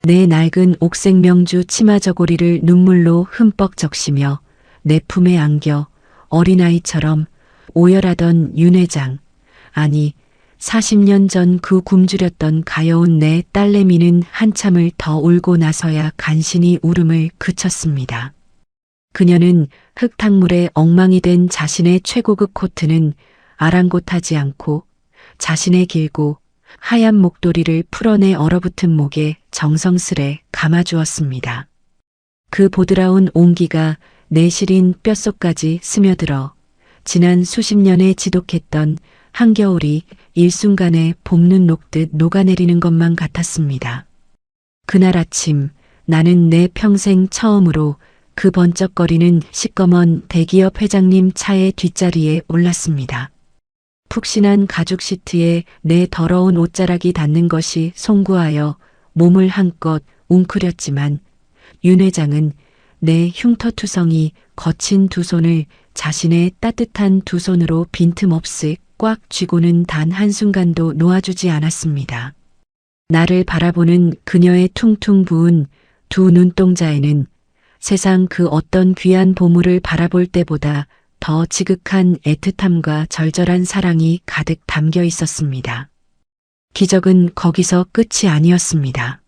내 낡은 옥색 명주 치마 저고리를 눈물로 흠뻑 적시며 내 품에 안겨 어린아이처럼 오열하던 윤 회장, 아니 40년 전 그 굶주렸던 가여운 내 딸내미는 한참을 더 울고 나서야 간신히 울음을 그쳤습니다. 그녀는 흙탕물에 엉망이 된 자신의 최고급 코트는 아랑곳하지 않고 자신의 길고 하얀 목도리를 풀어내 얼어붙은 목에 정성스레 감아주었습니다. 그 보드라운 온기가 내 시린 뼛속까지 스며들어 지난 수십 년에 지독했던 한겨울이 일순간에 봄눈 녹듯 녹아내리는 것만 같았습니다. 그날 아침 나는 내 평생 처음으로 그 번쩍거리는 시꺼먼 대기업 회장님 차의 뒷자리에 올랐습니다. 푹신한 가죽 시트에 내 더러운 옷자락이 닿는 것이 송구하여 몸을 한껏 웅크렸지만 윤 회장은 내 흉터투성이 거친 두 손을 자신의 따뜻한 두 손으로 빈틈없이 꽉 쥐고는 단 한순간도 놓아주지 않았습니다. 나를 바라보는 그녀의 퉁퉁 부은 두 눈동자에는 세상 그 어떤 귀한 보물을 바라볼 때보다 더 지극한 애틋함과 절절한 사랑이 가득 담겨 있었습니다. 기적은 거기서 끝이 아니었습니다.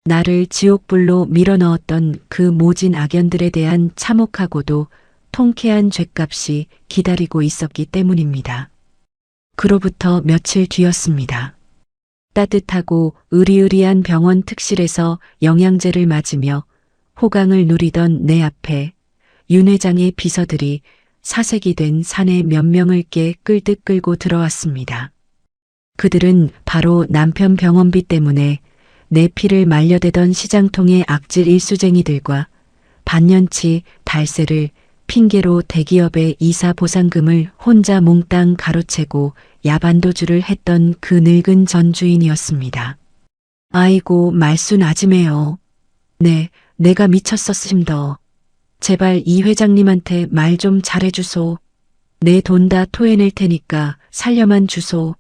나를 지옥불로 밀어넣었던 그 모진 악연들에 대한 참혹하고도 통쾌한 죗값이 기다리고 있었기 때문입니다. 그로부터 며칠 뒤였습니다. 따뜻하고 으리으리한 병원 특실에서 영양제를 맞으며 호강을 누리던 내 앞에 윤 회장의 비서들이 사색이 된 사내 몇 명을 깨 끌듯 끌고 들어왔습니다. 그들은 바로 남편 병원비 때문에 내 피를 말려대던 시장통의 악질 일수쟁이들과 반년치 달세를 핑계로 대기업의 이사 보상금을 혼자 몽땅 가로채고 야반도주를 했던 그 늙은 전 주인이었습니다. 아이고 말순 아지매요. 네, 내가 미쳤었습니다. 제발 이 회장님한테 말 좀 잘해주소. 내 돈 다 토해낼 테니까 살려만 주소.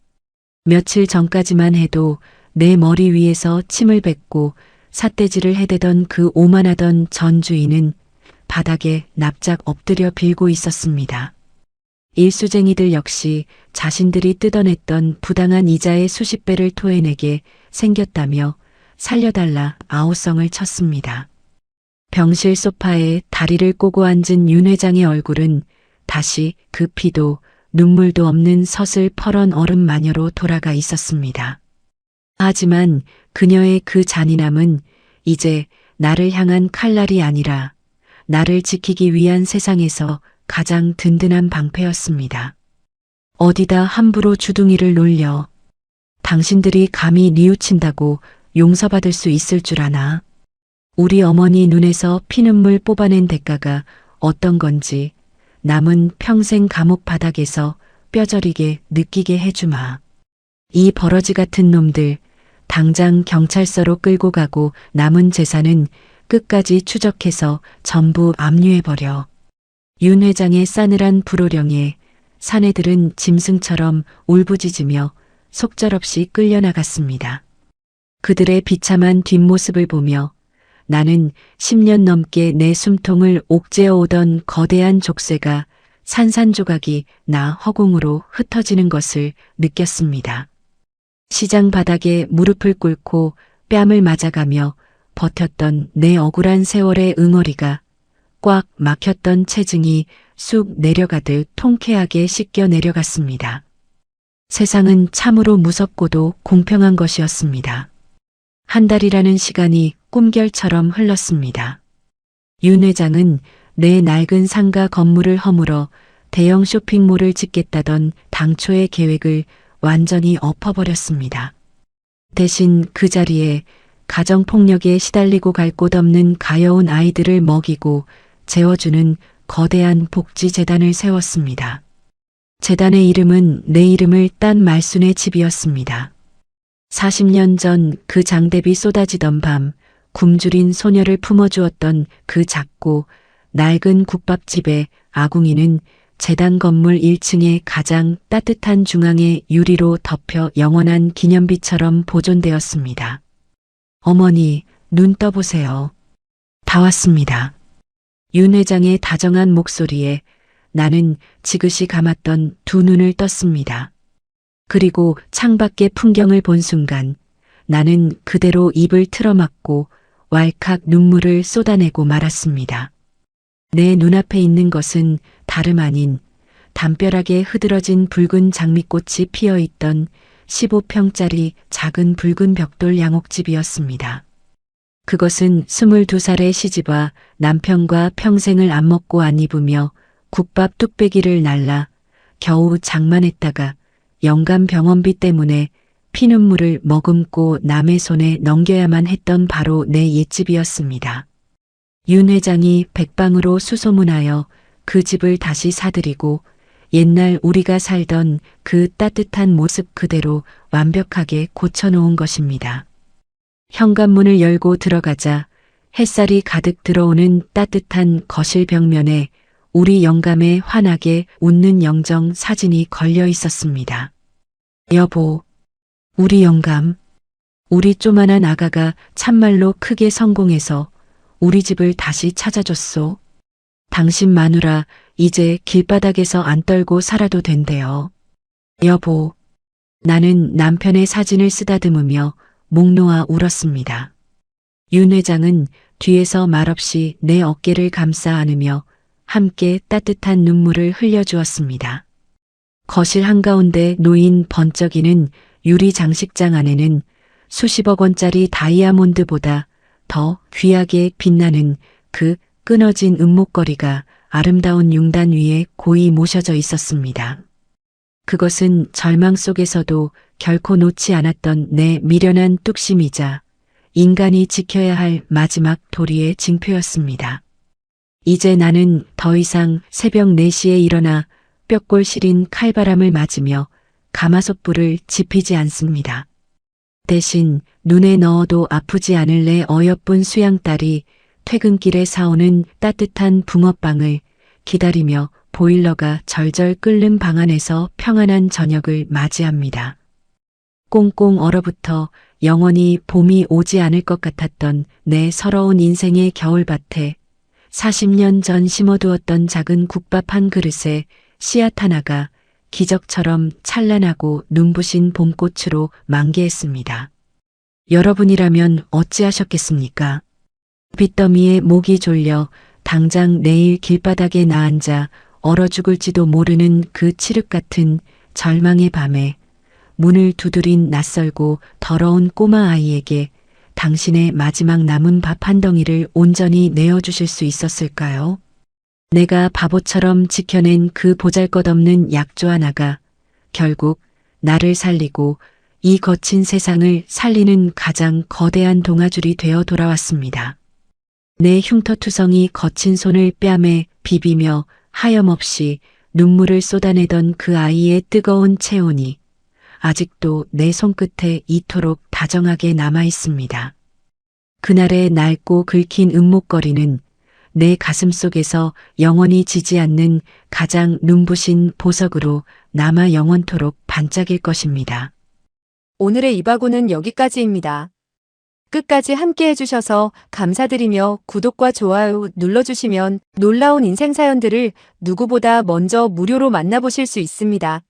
며칠 전까지만 해도 내 머리 위에서 침을 뱉고 삿대질을 해대던 그 오만하던 전 주인은 바닥에 납작 엎드려 빌고 있었습니다. 일수쟁이들 역시 자신들이 뜯어냈던 부당한 이자의 수십 배를 토해내게 생겼다며 살려달라 아우성을 쳤습니다. 병실 소파에 다리를 꼬고 앉은 윤 회장의 얼굴은 다시 그 피도 눈물도 없는 서슬퍼런 얼음 마녀로 돌아가 있었습니다. 하지만 그녀의 그 잔인함은 이제 나를 향한 칼날이 아니라 나를 지키기 위한 세상에서 가장 든든한 방패였습니다. 어디다 함부로 주둥이를 놀려. 당신들이 감히 뉘우친다고 용서받을 수 있을 줄 아나. 우리 어머니 눈에서 피눈물 뽑아낸 대가가 어떤 건지 남은 평생 감옥 바닥에서 뼈저리게 느끼게 해주마. 이 버러지 같은 놈들 당장 경찰서로 끌고 가고 남은 재산은 끝까지 추적해서 전부 압류해버려. 윤 회장의 싸늘한 불호령에 사내들은 짐승처럼 울부짖으며 속절없이 끌려나갔습니다. 그들의 비참한 뒷모습을 보며 나는 10년 넘게 내 숨통을 옥죄어 오던 거대한 족쇄가 산산조각이 나 허공으로 흩어지는 것을 느꼈습니다. 시장 바닥에 무릎을 꿇고 뺨을 맞아가며 버텼던 내 억울한 세월의 응어리가 꽉 막혔던 체증이 쑥 내려가듯 통쾌하게 씻겨 내려갔습니다. 세상은 참으로 무섭고도 공평한 것이었습니다. 한 달이라는 시간이 꿈결처럼 흘렀습니다. 윤 회장은 내 낡은 상가 건물을 허물어 대형 쇼핑몰을 짓겠다던 당초의 계획을 완전히 엎어버렸습니다. 대신 그 자리에 가정폭력에 시달리고 갈 곳 없는 가여운 아이들을 먹이고 재워주는 거대한 복지재단을 세웠습니다. 재단의 이름은 내 이름을 딴 말순의 집이었습니다. 40년 전 그 장대비 쏟아지던 밤 굶주린 소녀를 품어주었던 그 작고 낡은 국밥집의 아궁이는 재단 건물 1층의 가장 따뜻한 중앙에 유리로 덮여 영원한 기념비처럼 보존되었습니다. 어머니, 눈 떠보세요. 다 왔습니다. 윤 회장의 다정한 목소리에 나는 지그시 감았던 두 눈을 떴습니다. 그리고 창밖의 풍경을 본 순간 나는 그대로 입을 틀어막고 왈칵 눈물을 쏟아내고 말았습니다. 내 눈앞에 있는 것은 다름 아닌 담벼락에 흐드러진 붉은 장미꽃이 피어있던 15평짜리 작은 붉은 벽돌 양옥집이었습니다. 그것은 22살의 시집와 남편과 평생을 안 먹고 안 입으며 국밥 뚝배기를 날라 겨우 장만했다가 영감 병원비 때문에 피눈물을 머금고 남의 손에 넘겨야만 했던 바로 내 옛집이었습니다. 윤 회장이 백방으로 수소문하여 그 집을 다시 사들이고 옛날 우리가 살던 그 따뜻한 모습 그대로 완벽하게 고쳐놓은 것입니다. 현관문을 열고 들어가자 햇살이 가득 들어오는 따뜻한 거실 벽면에 우리 영감의 환하게 웃는 영정 사진이 걸려 있었습니다. 여보, 우리 영감, 우리 쪼만한 아가가 참말로 크게 성공해서 우리 집을 다시 찾아줬소. 당신 마누라 이제 길바닥에서 안 떨고 살아도 된대요. 여보, 나는 남편의 사진을 쓰다듬으며 목 놓아 울었습니다. 윤 회장은 뒤에서 말없이 내 어깨를 감싸 안으며 함께 따뜻한 눈물을 흘려주었습니다. 거실 한가운데 놓인 번쩍이는 유리 장식장 안에는 수십억 원짜리 다이아몬드보다 더 귀하게 빛나는 그 끊어진 은목걸이가 아름다운 융단 위에 고이 모셔져 있었습니다. 그것은 절망 속에서도 결코 놓지 않았던 내 미련한 뚝심이자 인간이 지켜야 할 마지막 도리의 징표였습니다. 이제 나는 더 이상 새벽 4시에 일어나 뼈골 시린 칼바람을 맞으며 가마솥불을 지피지 않습니다. 대신 눈에 넣어도 아프지 않을 내 어여쁜 수양딸이 퇴근길에 사오는 따뜻한 붕어빵을 기다리며 보일러가 절절 끓는 방 안에서 평안한 저녁을 맞이합니다. 꽁꽁 얼어붙어 영원히 봄이 오지 않을 것 같았던 내 서러운 인생의 겨울밭에 40년 전 심어두었던 작은 국밥 한 그릇에 씨앗 하나가 기적처럼 찬란하고 눈부신 봄꽃으로 만개했습니다. 여러분이라면 어찌하셨겠습니까? 빚더미에 목이 졸려 당장 내일 길바닥에 나앉아 얼어 죽을지도 모르는 그 칠흑 같은 절망의 밤에 문을 두드린 낯설고 더러운 꼬마 아이에게 당신의 마지막 남은 밥 한 덩이를 온전히 내어주실 수 있었을까요? 내가 바보처럼 지켜낸 그 보잘것없는 약조 하나가 결국 나를 살리고 이 거친 세상을 살리는 가장 거대한 동아줄이 되어 돌아왔습니다. 내 흉터투성이 거친 손을 뺨에 비비며 하염없이 눈물을 쏟아내던 그 아이의 뜨거운 체온이 아직도 내 손끝에 이토록 다정하게 남아 있습니다. 그날의 낡고 긁힌 은목걸이는 내 가슴 속에서 영원히 지지 않는 가장 눈부신 보석으로 남아 영원토록 반짝일 것입니다.
오늘의 이바고는 여기까지입니다. 끝까지 함께 해주셔서 감사드리며 구독과 좋아요 눌러주시면 놀라운 인생 사연들을 누구보다 먼저 무료로 만나보실 수 있습니다.